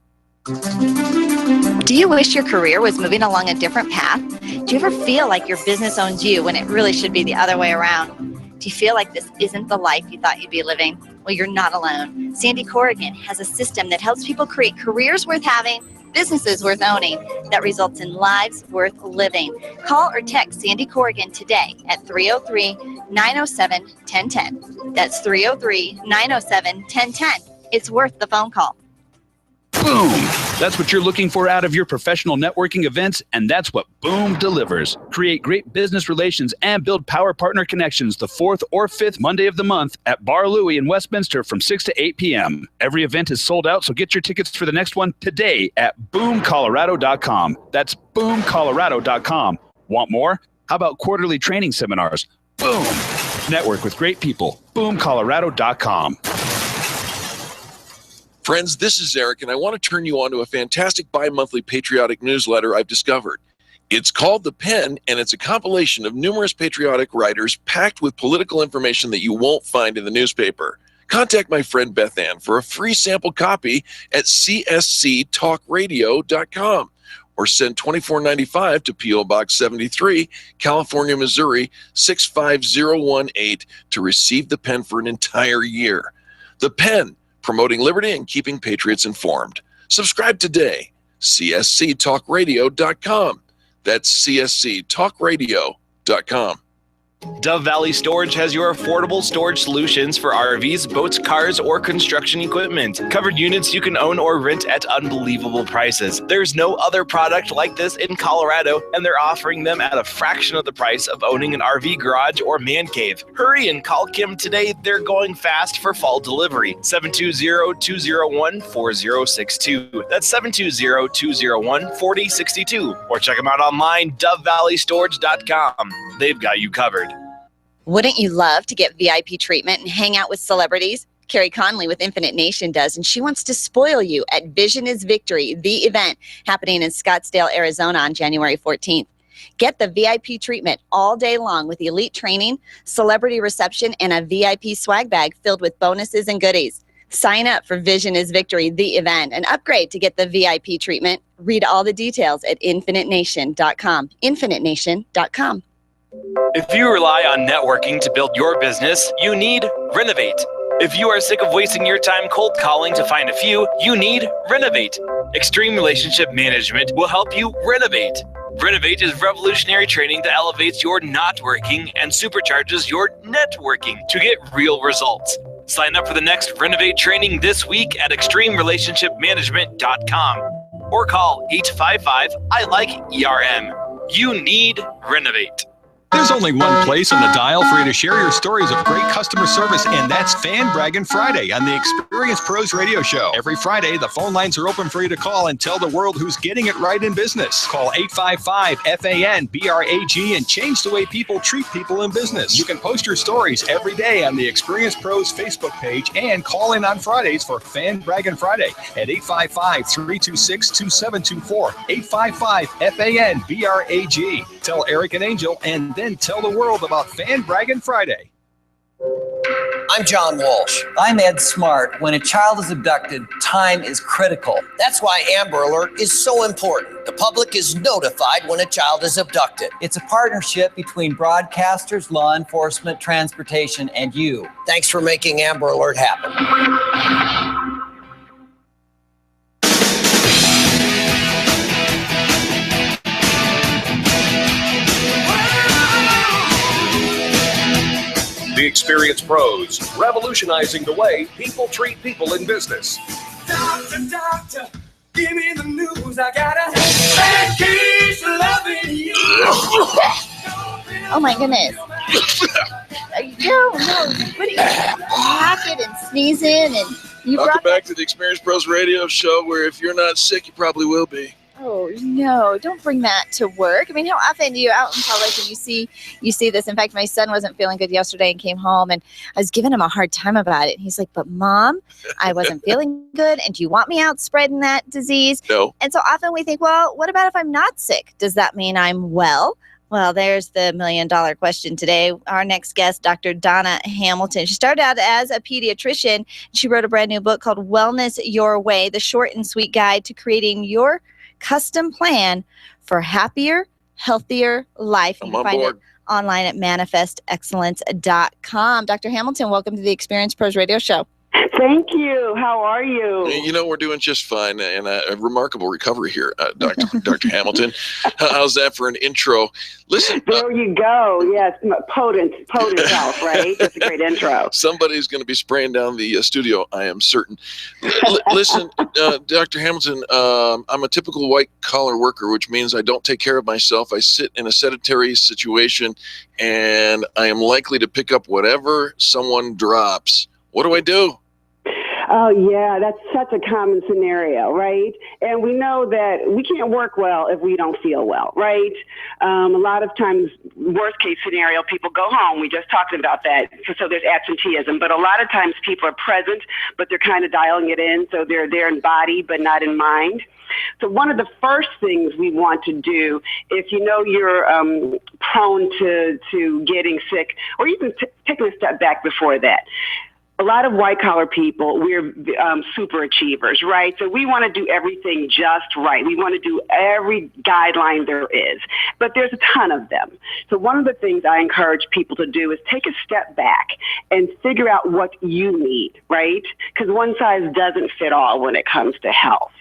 Do you wish your career was moving along a different path? Do you ever feel like your business owns you when it really should be the other way around? Do you feel like this isn't the life you thought you'd be living? Well, you're not alone. Sandy Corrigan has a system that helps people create careers worth having businesses worth owning that results in lives worth living. Call or text Sandy Corrigan today at 303-907-1010. That's 303-907-1010. It's worth the phone call. Boom! That's what you're looking for out of your professional networking events, and that's what Boom delivers. Create great business relations and build power partner connections the 4th or 5th Monday of the month at Bar Louie in Westminster from 6 to 8 p.m. Every event is sold out, so get your tickets for the next one today at boomcolorado.com. That's boomcolorado.com. Want more? How about quarterly training seminars? Boom! Network with great people. boomcolorado.com. Friends, this is Eric, and I want to turn you on to a fantastic bi-monthly patriotic newsletter I've discovered. It's called The Pen, and it's a compilation of numerous patriotic writers packed with political information that you won't find in the newspaper. Contact my friend Beth Ann for a free sample copy at csctalkradio.com or send $24.95 to P.O. Box 73, California, Missouri, 65018 to receive The Pen for an entire year. The Pen, promoting liberty and keeping patriots informed. Subscribe today. csctalkradio.com. That's csctalkradio.com. Dove Valley Storage has your affordable storage solutions for RVs, boats, cars, or construction equipment. Covered units you can own or rent at unbelievable prices. There's no other product like this in Colorado, and they're offering them at a fraction of the price of owning an RV garage or man cave. Hurry and call Kim today. They're going fast for fall delivery. 720-201-4062. That's 720-201-4062. Or check them out online, dovevalleystorage.com. They've got you covered. Wouldn't you love to get VIP treatment and hang out with celebrities? Carrie Conley with Infinite Nation does, and she wants to spoil you at Vision is Victory, the event happening in Scottsdale, Arizona on January 14th. Get the VIP treatment all day long with elite training, celebrity reception, and a VIP swag bag filled with bonuses and goodies. Sign up for Vision is Victory, the event, and upgrade to get the VIP treatment. Read all the details at infinitenation.com. infinitenation.com. If you rely on networking to build your business, you need Renovate. If you are sick of wasting your time cold calling to find a few, you need Renovate. Extreme Relationship Management will help you renovate. Renovate is revolutionary training that elevates your not working and supercharges your networking to get real results. Sign up for the next Renovate training this week at extremerelationshipmanagement.com or call 855-I-LIKE-ERM. You need Renovate. There's only one place on the dial for you to share your stories of great customer service, and that's Fan Braggin' Friday on the Experience Pros Radio Show. Every Friday, the phone lines are open for you to call and tell the world who's getting it right in business. Call 855-FAN-BRAG and change the way people treat people in business. You can post your stories every day on the Experience Pros Facebook page and call in on Fridays for Fan Braggin' Friday at 855-326-2724. 855-FAN-BRAG. Tell Eric and Angel, and then tell the world about Fan Braggin' Friday. I'm John Walsh. I'm Ed Smart. When a child is abducted, time is critical. That's why Amber Alert is so important. The public is notified when a child is abducted. It's a partnership between broadcasters, law enforcement, transportation, and you. Thanks for making Amber Alert happen. The Experience Pros, revolutionizing the way people treat people in business. Doctor, give me the news. I got a bad case of loving you. Oh my goodness. No. What are you hacking and sneezing? And you Welcome back to the Experience Pros Radio Show, where if you're not sick, you probably will be. Oh no, don't bring that to work. I mean, how often do you out in public and you see this? In fact, my son wasn't feeling good yesterday and came home, and I was giving him a hard time about it. And he's like, but Mom, I wasn't feeling good, and do you want me out spreading that disease? No. And so often we think, well, what about if I'm not sick? Does that mean I'm well? Well, there's the $1 million question today. Our next guest, Dr. Donna Hamilton. She started out as a pediatrician. She wrote a brand new book called Wellness Your Way, the short and sweet guide to creating your custom plan for happier, healthier life. You can find it online at manifestexcellence.com. Dr. Hamilton, welcome to the Experience Pros Radio Show. Thank you. How are you? You know, we're doing just fine, and a remarkable recovery here, Dr. Hamilton. How's that for an intro? Listen. There you go. Yes, potent health, right? That's a great intro. Somebody's going to be spraying down the studio, I am certain. Listen, Dr. Hamilton, I'm a typical white-collar worker, which means I don't take care of myself. I sit in a sedentary situation, and I am likely to pick up whatever someone drops. What do I do? Oh, yeah, that's such a common scenario, right? And we know that we can't work well if we don't feel well, right? A lot of times, worst case scenario, people go home. We just talked about that. So there's absenteeism. But a lot of times people are present, but they're kind of dialing it in. So they're there in body, but not in mind. So one of the first things we want to do, if you know you're prone to getting sick, or even taking a step back before that, a lot of white-collar people, we're super achievers, right? So we want to do everything just right. We want to do every guideline there is, but there's a ton of them. So one of the things I encourage people to do is take a step back and figure out what you need, right? Because one size doesn't fit all when it comes to health.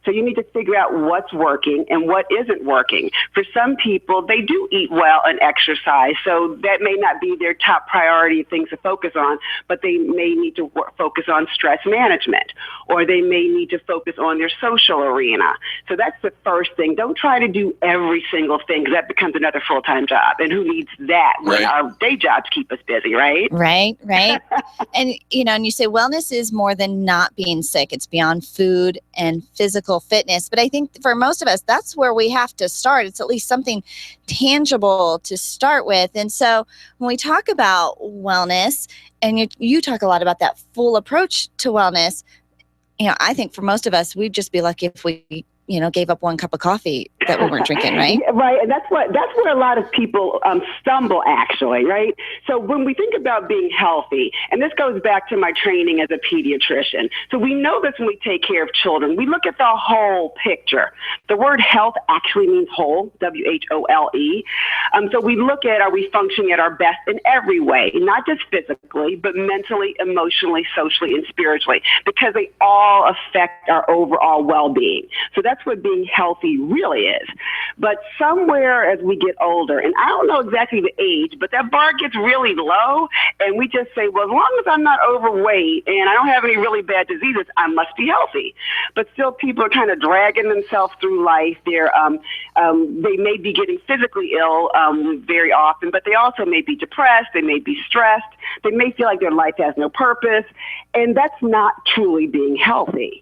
So you need to figure out what's working and what isn't working. For some people, they do eat well and exercise, so that may not be their top priority things to focus on, but they may need to focus on stress management, or they may need to focus on their social arena. So that's the first thing. Don't try to do every single thing, because that becomes another full-time job. And who needs that when our day jobs keep us busy, right? Right. And, and you say wellness is more than not being sick. It's beyond food and physical fitness. But I think for most of us, that's where we have to start. It's at least something tangible to start with. And so when we talk about wellness, and you talk a lot about that full approach to wellness, I think for most of us, we'd just be lucky if we, gave up one cup of coffee that we weren't drinking, right? Right. And that's where a lot of people stumble, actually, right? So when we think about being healthy, and this goes back to my training as a pediatrician. So we know this when we take care of children. We look at the whole picture. The word health actually means whole, W-H-O-L-E. So we look at, are we functioning at our best in every way, not just physically, but mentally, emotionally, socially, and spiritually, because they all affect our overall well-being. So that's what being healthy really is. But somewhere as we get older, and I don't know exactly the age, but that bar gets really low, and we just say, well, as long as I'm not overweight and I don't have any really bad diseases, I must be healthy. But still, people are kind of dragging themselves through life. They may be getting physically ill very often, but they also may be depressed. They may be stressed. They may feel like their life has no purpose, and that's not truly being healthy.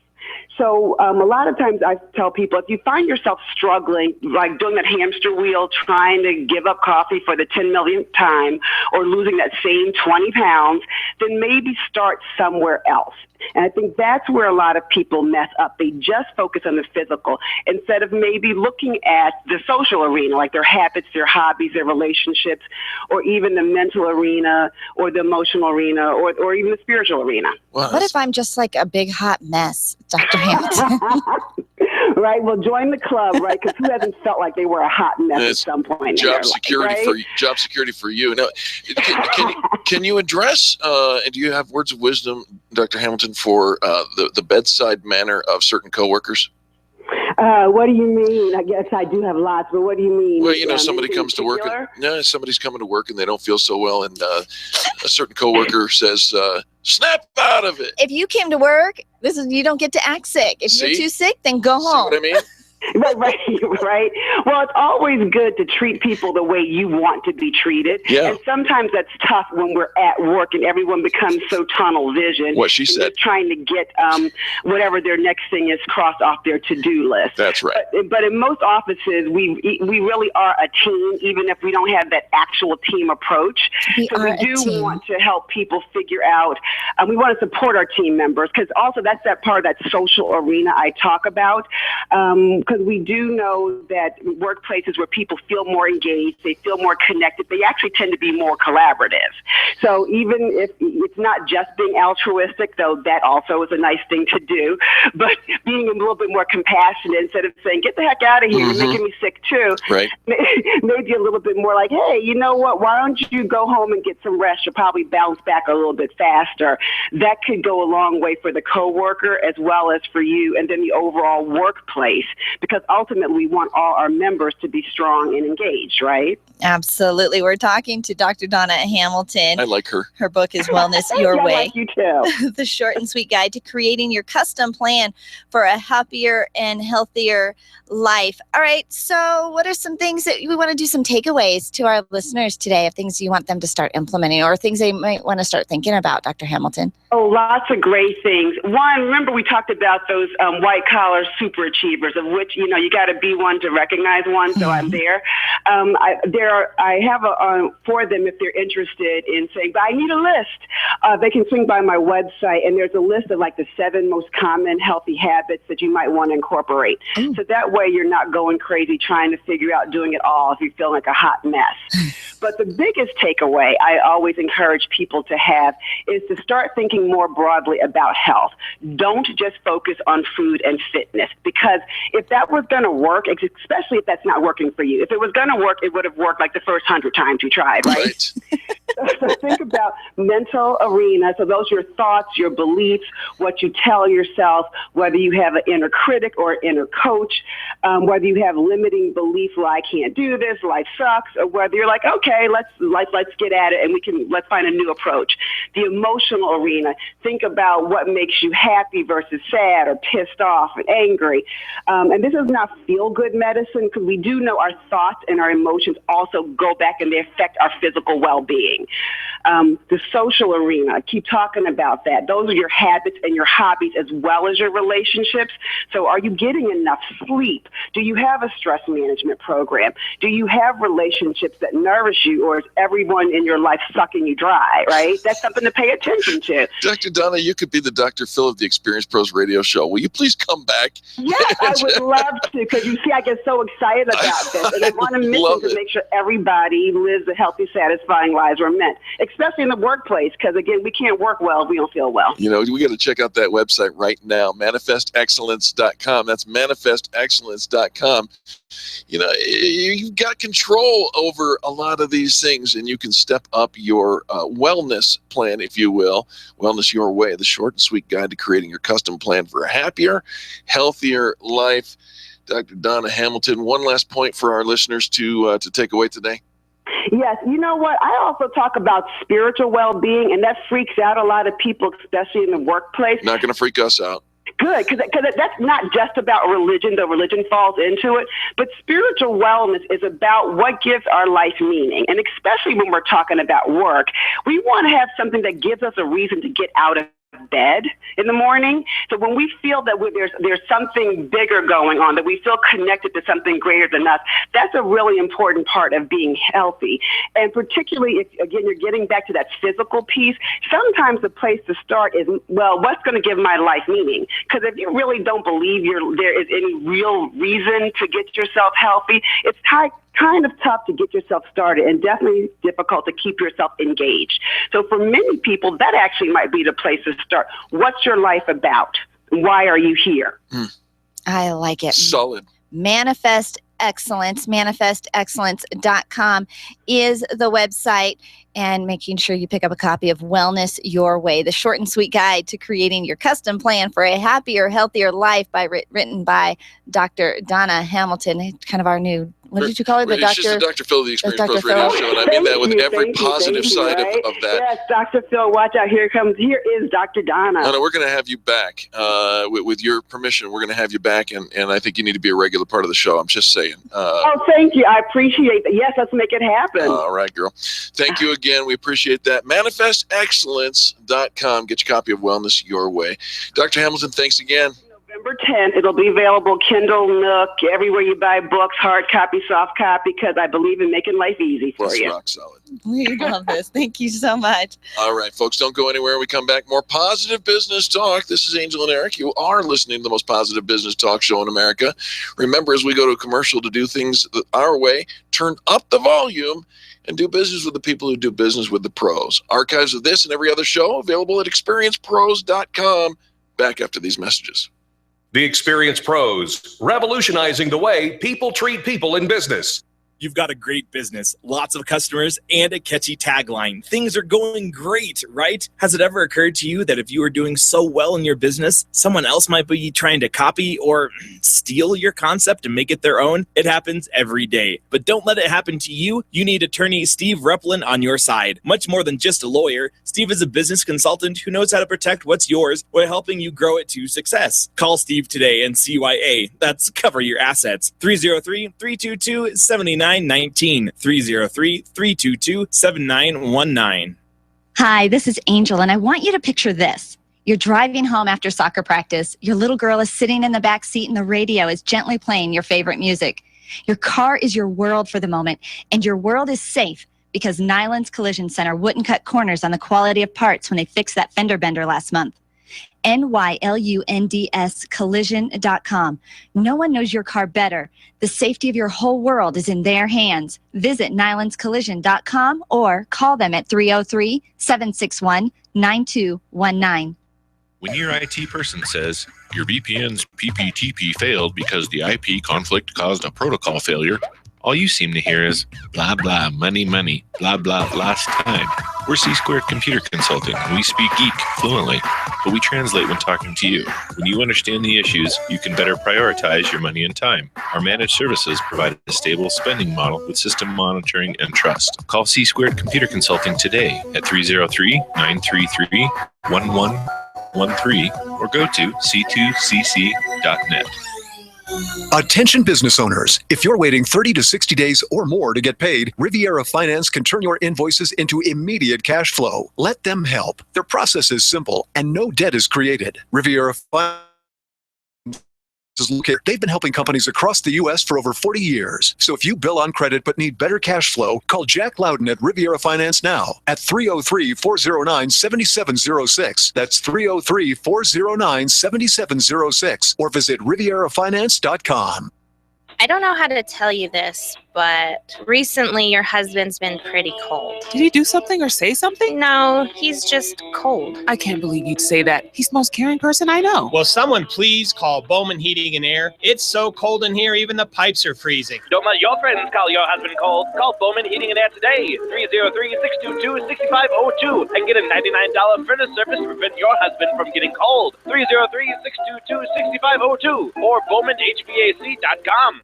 So a lot of times I tell people, if you find yourself struggling, like doing that hamster wheel, trying to give up coffee for the 10 millionth time, or losing that same 20 pounds, then maybe start somewhere else. And I think that's where a lot of people mess up. They just focus on the physical instead of maybe looking at the social arena, like their habits, their hobbies, their relationships, or even the mental arena or the emotional arena or even the spiritual arena. What if I'm just like a big hot mess, Dr. Hamilton? Right. Well, join the club, right? Because who hasn't felt like they were a hot mess at some point? Job security for you. Now, can you address? And do you have words of wisdom, Dr. Hamilton, for the bedside manner of certain coworkers? What do you mean? I guess I do have lots, but what do you mean? Well, somebody comes to work. Somebody's coming to work and they don't feel so well, and a certain coworker says, "Snap out of it." If you came to work, you don't get to act sick. If you're too sick, then go home. See what I mean? Right. Well, it's always good to treat people the way you want to be treated. Yeah. And sometimes that's tough when we're at work and everyone becomes so tunnel vision. What she said. Trying to get whatever their next thing is crossed off their to-do list. That's right. But in most offices, we really are a team, even if we don't have that actual team approach. We do want to help people figure out, we want to support our team members, because also that's that part of that social arena I talk about. Because we do know that workplaces where people feel more engaged, they feel more connected, they actually tend to be more collaborative. So even if it's not just being altruistic, though that also is a nice thing to do, but being a little bit more compassionate instead of saying, get the heck out of here, you're making me sick too. Right. Maybe a little bit more like, hey, you know what, why don't you go home and get some rest? You'll probably bounce back a little bit faster. that could go a long way for the coworker as well as for you and then the overall workplace, because ultimately we want all our members to be strong and engaged, right? Absolutely. We're talking to Dr. Donna Hamilton. I like her. Her book is Wellness Your I Way. like you too. The short and sweet guide to creating your custom plan for a happier and healthier life. All right. So what are some things that we want to do, some takeaways to our listeners today of things you want them to start implementing or things they might want to start thinking about, Dr. Hamilton? Oh, lots of great things. One, remember we talked about those white collar super achievers, of which, you know, you got to be one to recognize one. So I'm there. I have for them if they're interested in saying, but I need a list. They can swing by my website, and there's a list of like the 7 most common healthy habits that you might want to incorporate. So that way you're not going crazy trying to figure out doing it all if you feel like a hot mess. But the biggest takeaway I always encourage people to have is to start thinking more broadly about health. Don't just focus on food and fitness, because if that was going to work, especially if that's not working for you, if it was going to work, it would have worked like the first 100 times you tried, right? So think about mental arena. So those are your thoughts, your beliefs, what you tell yourself, whether you have an inner critic or inner coach, whether you have limiting beliefs like I can't do this, life sucks, or whether you're like, okay, let's get at it and let's find a new approach. The emotional arena. Think about what makes you happy versus sad or pissed off and angry. And this is not feel-good medicine, because we do know our thoughts and our emotions also go back and they affect our physical well-being. The social arena, I keep talking about that. Those are your habits and your hobbies as well as your relationships. So are you getting enough sleep? Do you have a stress management program? Do you have relationships that nourish you, or is everyone in your life sucking you dry, right? That's something to pay attention to. Dr. Donna, you could be the Dr. Phil of the Experience Pros radio show. Will you please come back? Yes, I would love to, because you see, I get so excited about this, and I want to mission to make sure everybody lives the healthy, satisfying lives we're meant, especially in the workplace, because again, we can't work well if we don't feel well. You know, we got to check out that website right now, manifestexcellence.com. That's manifestexcellence.com. You know, you've got control over a lot of these things, and you can step up your wellness plan, if you will. Wellness Your Way, the short and sweet guide to creating your custom plan for a happier, healthier life. Dr. Donna Hamilton, one last point for our listeners to take away today. Yes. You know what? I also talk about spiritual well-being, and that freaks out a lot of people, especially in the workplace. Not going to freak us out. Good, because that's not just about religion, though religion falls into it, but spiritual wellness is about what gives our life meaning. And especially when we're talking about work, we want to have something that gives us a reason to get out of bed in the morning. So when we feel that there's something bigger going on, that we feel connected to something greater than us, that's a really important part of being healthy. And particularly if, again, you're getting back to that physical piece, sometimes the place to start is, well, what's going to give my life meaning? Because if you really don't believe there is any real reason to get yourself healthy, it's kind of tough to get yourself started, and definitely difficult to keep yourself engaged. So for many people, that actually might be the place to start. What's your life about? Why are you here? I like it. Solid. Manifest Excellence, manifestexcellence.com is the website, and making sure you pick up a copy of Wellness Your Way, the short and sweet guide to creating your custom plan for a happier, healthier life, written by Dr. Donna Hamilton, kind of our new, what did you call her? It's just the Dr. Phil of the Experience Pros radio show, and I mean that with every positive side of that. Yes, Dr. Phil, watch out. Here is Dr. Donna. No, we're going to have you back. With your permission, we're going to have you back, and I think you need to be a regular part of the show. I'm just saying. Oh, thank you. I appreciate that. Yes, let's make it happen. All right, girl. Thank you again. We appreciate that. ManifestExcellence.com. Get your copy of Wellness Your Way. Dr. Hamilton, thanks again. November 10th, it'll be available Kindle, Nook, everywhere you buy books, hard copy, soft copy, because I believe in making life easy for you. That's rock solid. We love this. Thank you so much. All right, folks, don't go anywhere. We come back, more positive business talk. This is Angel and Eric. You are listening to the most positive business talk show in America. Remember, as we go to a commercial, to do things our way, turn up the volume and do business with the people who do business with the pros. Archives of this and every other show available at experiencepros.com. Back after these messages. The Experience Pros, revolutionizing the way people treat people in business. You've got a great business, lots of customers, and a catchy tagline. Things are going great, right? Has it ever occurred to you that if you are doing so well in your business, someone else might be trying to copy or steal your concept and make it their own? It happens every day. But don't let it happen to you. You need attorney Steve Replin on your side. Much more than just a lawyer, Steve is a business consultant who knows how to protect what's yours while helping you grow it to success. Call Steve today and CYA. That's Cover Your Assets. 303-322-7919. 303-322-7919. Hi, this is Angel, and I want you to picture this. You're driving home after soccer practice. Your little girl is sitting in the back seat, and the radio is gently playing your favorite music. Your car is your world for the moment, and your world is safe because Nyland's Collision Center wouldn't cut corners on the quality of parts when they fixed that fender bender last month. NYLUNDS collision.com. No one knows your car better. The safety of your whole world is in their hands. Visit nylandscollision.com or call them at 303-761-9219. When your IT person says your VPN's PPTP failed because the IP conflict caused a protocol failure, all you seem to hear is blah, blah, money, money, blah, blah, last time. We're C-Squared Computer Consulting. We speak geek fluently, but we translate when talking to you. When you understand the issues, you can better prioritize your money and time. Our managed services provide a stable spending model with system monitoring and trust. Call C-Squared Computer Consulting today at 303-933-1113 or go to c2cc.net. Attention business owners, if you're waiting 30 to 60 days or more to get paid, Riviera Finance can turn your invoices into immediate cash flow. Let them help. Their process is simple and no debt is created. Riviera Finance is located. They've been helping companies across the U.S. for over 40 years. So if you bill on credit but need better cash flow, call Jack Loudon at Riviera Finance now at 303-409-7706. That's 303-409-7706 or visit rivierafinance.com. I don't know how to tell you this, but recently your husband's been pretty cold. Did he do something or say something? No, he's just cold. I can't believe you'd say that. He's the most caring person I know. Will someone please call Bowman Heating and Air? It's so cold in here, even the pipes are freezing. Don't let your friends call your husband cold. Call Bowman Heating and Air today, 303-622-6502, and get a $99 furnace service to prevent your husband from getting cold. 303-622-6502 or bowmanhvac.com.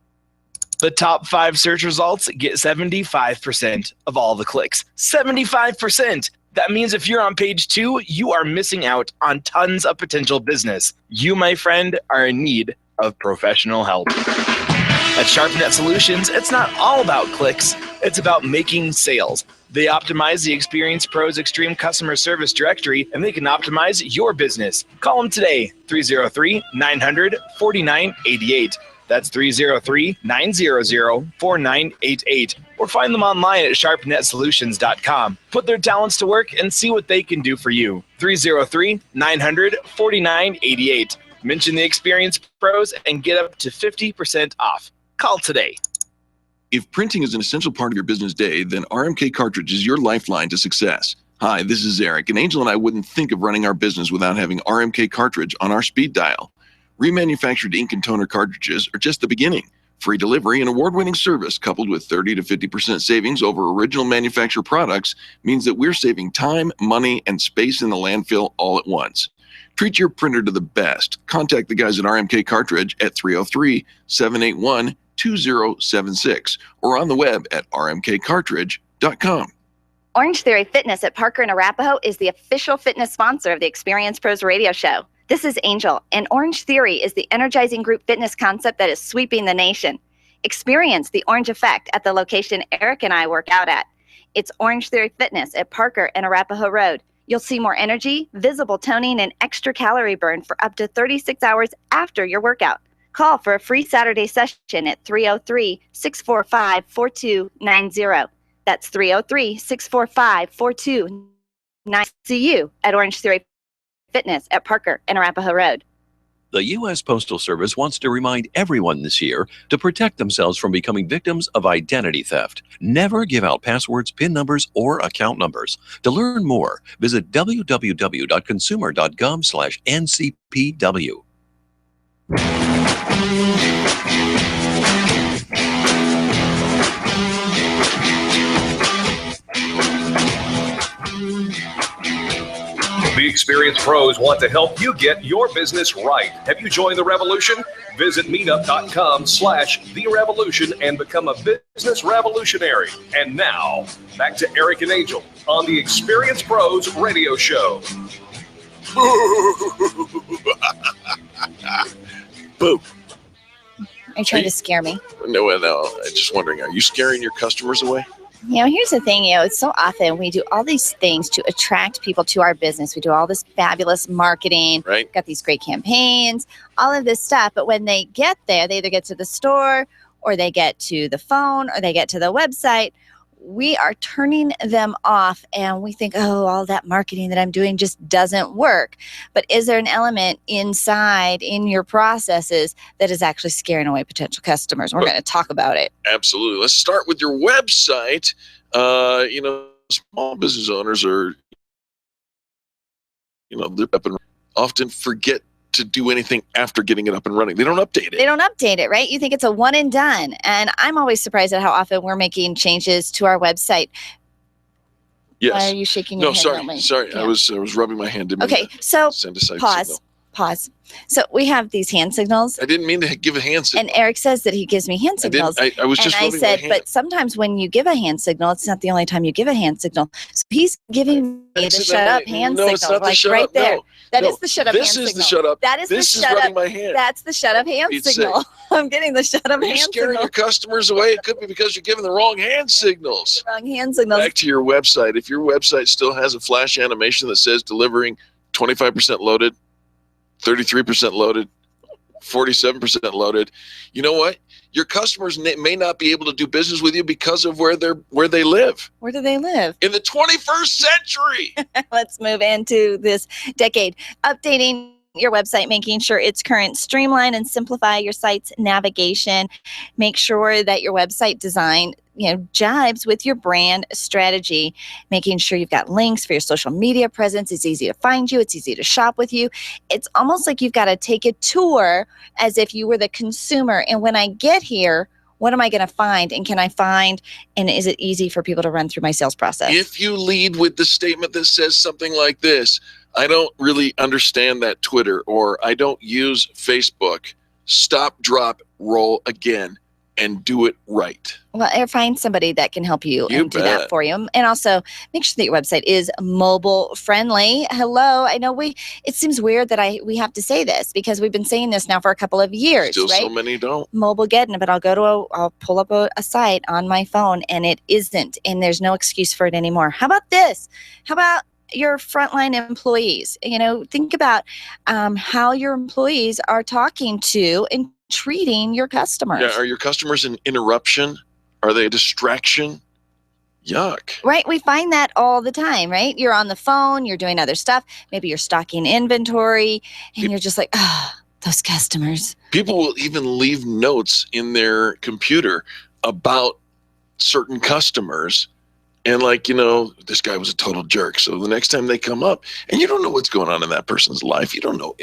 The top 5 search results get 75% of all the clicks. 75%! That means if you're on page 2, you are missing out on tons of potential business. You, my friend, are in need of professional help. At SharpNet Solutions, it's not all about clicks. It's about making sales. They optimize the Experience Pros Extreme Customer Service Directory, and they can optimize your business. Call them today, 303-900-4988. That's 303-900-4988. Or find them online at sharpnetsolutions.com. Put their talents to work and see what they can do for you. 303-900-4988. Mention the Experience Pros and get up to 50% off. Call today. If printing is an essential part of your business day, then RMK Cartridge is your lifeline to success. Hi, this is Eric, and Angel and I wouldn't think of running our business without having RMK Cartridge on our speed dial. Remanufactured ink and toner cartridges are just the beginning. Free delivery and award-winning service coupled with 30 to 50% savings over original manufacturer products means that we're saving time, money, and space in the landfill all at once. Treat your printer to the best. Contact the guys at RMK Cartridge at 303-781-2076 or on the web at rmkcartridge.com. Orange Theory Fitness at Parker and Arapahoe is the official fitness sponsor of the Experience Pros radio show. This is Angel, and Orange Theory is the energizing group fitness concept that is sweeping the nation. Experience the orange effect at the location Eric and I work out at. It's Orange Theory Fitness at Parker and Arapahoe Road. You'll see more energy, visible toning, and extra calorie burn for up to 36 hours after your workout. Call for a free Saturday session at 303-645-4290. That's 303-645-4290. See you at Orange Theory Fitness at Parker and Arapahoe Road. The U.S. Postal Service wants to remind everyone this year to protect themselves from becoming victims of identity theft. Never give out passwords, PIN numbers, or account numbers. To learn more, visit www.consumer.gov/ncpw. The experienced pros want to help you get your business right. Have you joined the revolution? Visit meetup.com/therevolution and become a business revolutionary. And now, back to Eric and Angel on the Experienced Pros Radio Show. Boo. Are you trying to scare me? No. I'm just wondering, are you scaring your customers away? Here's the thing, it's so often we do all these things to attract people to our business. We do all this fabulous marketing, right? Got these great campaigns, all of this stuff. But when they get there, they either get to the store or they get to the phone or they get to the website. We are turning them off and we think, oh, all that marketing that I'm doing just doesn't work. But is there an element inside in your processes that is actually scaring away potential customers? We're going to talk about it. Absolutely. Let's start with your website. Small business owners are, they're up and often forget to do anything after getting it up and running. They don't update it. They don't update it, right? You think it's a one and done. And I'm always surprised at how often we're making changes to our website. Yes. Why are you shaking your head? Sorry. Yeah. I was rubbing my hand. Okay, so send a side pause. signal. Pause. So we have these hand signals. I didn't mean to give a hand signal. And Eric says that he gives me hand signals. I was just and I said, but sometimes when you give a hand signal, it's not the only time you give a hand signal. So he's giving me the shut up hand signal. It's not the shut right up. there. No. That is the shut up hand signal. This is the shut up. That is this the is shut rubbing up. my hand. That's the shut up hand signal. I'm getting the shut up Are you hand scaring signal. your customers away? It could be because you're giving the wrong hand signals. Wrong hand signals. Back to your website. If your website still has a flash animation that says delivering 25% loaded, 33% loaded, 47% loaded, you know what? Your customers may not be able to do business with you because of where they live. Where do they live? In the 21st century. Let's move into this decade. Updating your website, making sure it's current, streamline and simplify your site's navigation. Make sure that your website design jibes with your brand strategy, making sure you've got links for your social media presence. It's easy to find you. It's easy to shop with you. It's almost like you've got to take a tour as if you were the consumer. And when I get here, what am I going to find? And can I find, and is it easy for people to run through my sales process? If you lead with the statement that says something like this, I don't really understand that Twitter, or I don't use Facebook, stop, drop, roll again. And do it right. Well, or find somebody that can help you and do that for you. And also make sure that your website is mobile friendly. Hello. I know it seems weird that we have to say this because we've been saying this now for a couple of years. Still right? So many don't. Mobile getting, but I'll pull up a site on my phone and it isn't. And there's no excuse for it anymore. How about this? How about your frontline employees? Think about how your employees are talking to and treating your customers. Yeah, are your customers an interruption? Are they a distraction? Yuck. Right, we find that all the time, right? You're on the phone, you're doing other stuff. Maybe you're stocking inventory, and you're just like, those customers. People will even leave notes in their computer about certain customers. And this guy was a total jerk. So the next time they come up, and you don't know what's going on in that person's life. You don't know.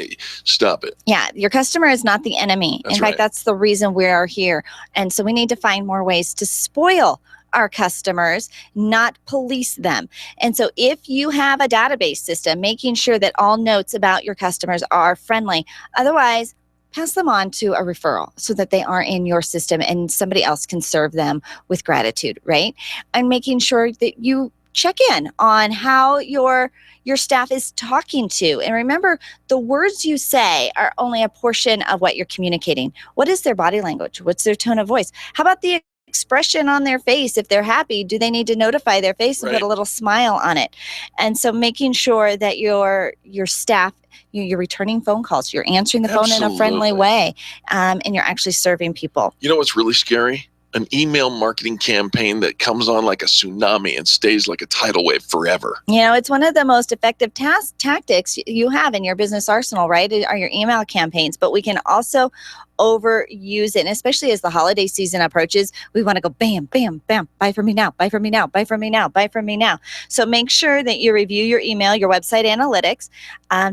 Stop it. Yeah, your customer is not the enemy. In fact, that's the reason we are here. And so we need to find more ways to spoil our customers, not police them. And so if you have a database system, making sure that all notes about your customers are friendly. Otherwise, pass them on to a referral so that they are in your system and somebody else can serve them with gratitude, right? And making sure that you check in on how your staff is talking to. And remember, the words you say are only a portion of what you're communicating. What is their body language? What's their tone of voice? How about the expression on their face? If they're happy, do they need to notify their face and put a little smile on it? And so making sure that your staff, you're returning phone calls, you're answering the phone in a friendly way, and you're actually serving people. You know what's really scary? An email marketing campaign that comes on like a tsunami and stays like a tidal wave forever. It's one of the most effective tactics you have in your business arsenal, right? Are your email campaigns, but we can also overuse it. And especially as the holiday season approaches, we want to go bam, bam, bam, buy from me now, buy from me now, buy from me now, buy from me now. So make sure that you review your email, your website analytics,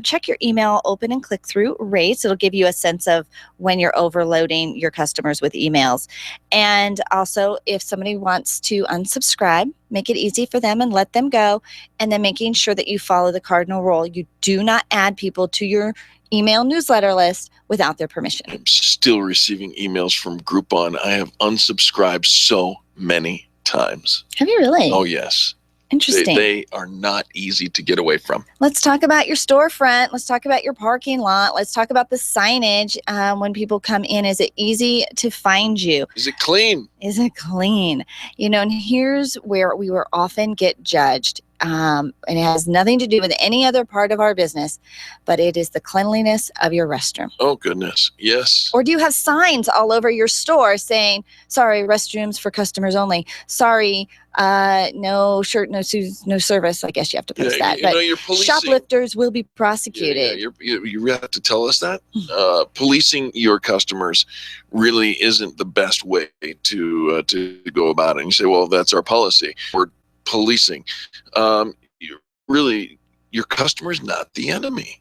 check your email open and click through rates. It'll give you a sense of when you're overloading your customers with emails. And also if somebody wants to unsubscribe, make it easy for them and let them go, and then making sure that you follow the cardinal rule. You do not add people to your email newsletter list without their permission. I'm still receiving emails from Groupon. I have unsubscribed so many times. Have you really? Oh, yes. Interesting. They are not easy to get away from. Let's talk about your storefront. Let's talk about your parking lot. Let's talk about the signage when people come in. Is it easy to find you? Is it clean? Is it clean? And here's where we will often get judged. And it has nothing to do with any other part of our business, but it is the cleanliness of your restroom. Oh, goodness. Yes. Or do you have signs all over your store saying, sorry, restrooms for customers only. Sorry, no shirt, no shoes, no service. I guess you have to post that. But you're policing. Shoplifters will be prosecuted. You have to tell us that. Policing your customers really isn't the best way to go about it. And you say, well, that's our policy. We're policing. Your customer's not the enemy.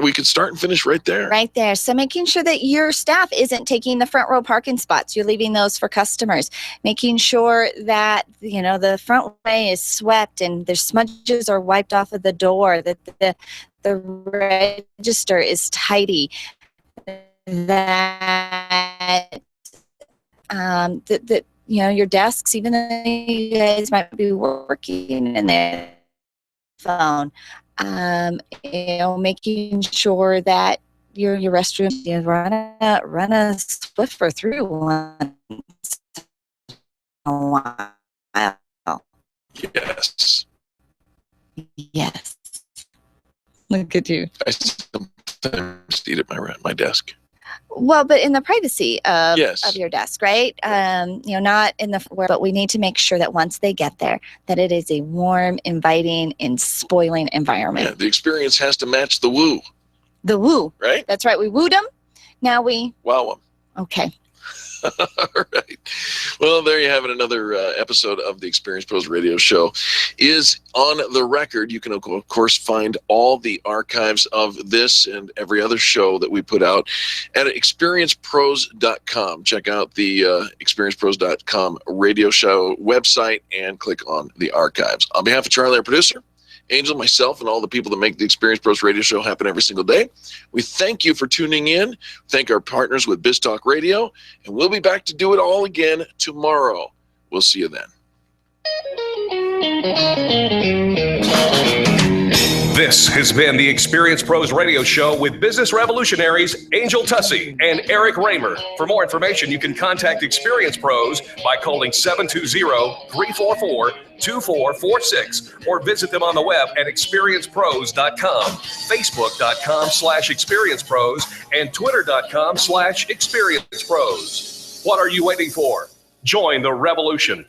We could start and finish right there. Right there. So making sure that your staff isn't taking the front row parking spots. You're leaving those for customers. Making sure that, the front way is swept and their smudges are wiped off of the door, that the register is tidy, that your desks, even though you guys might be working in their phone, making sure that your restroom, run a Swiffer through once in a while. Yes. Yes. Look at you. I sometimes eat at my desk. Well, but in the privacy of Yes. your desk, right? Not in but we need to make sure that once they get there, that it is a warm, inviting, and spoiling environment. Yeah, the experience has to match the woo. The woo. Right? That's right. We wooed them. Now we wow them. Okay. All right. Well, there you have it. Another episode of the Experience Pros Radio Show is on the record. You can, of course, find all the archives of this and every other show that we put out at experiencepros.com. Check out the experiencepros.com radio show website and click on the archives. On behalf of Charlie, our producer, Angel, myself, and all the people that make the Experience Pros Radio Show happen every single day, we thank you for tuning in. Thank our partners with BizTalk Radio, and we'll be back to do it all again tomorrow. We'll see you then. This has been the Experience Pros Radio Show with business revolutionaries Angel Tussey and Eric Raymer. For more information, you can contact Experience Pros by calling 720-344-2446 or visit them on the web at experiencepros.com, facebook.com/experiencepros, and twitter.com/experiencepros. What are you waiting for? Join the revolution.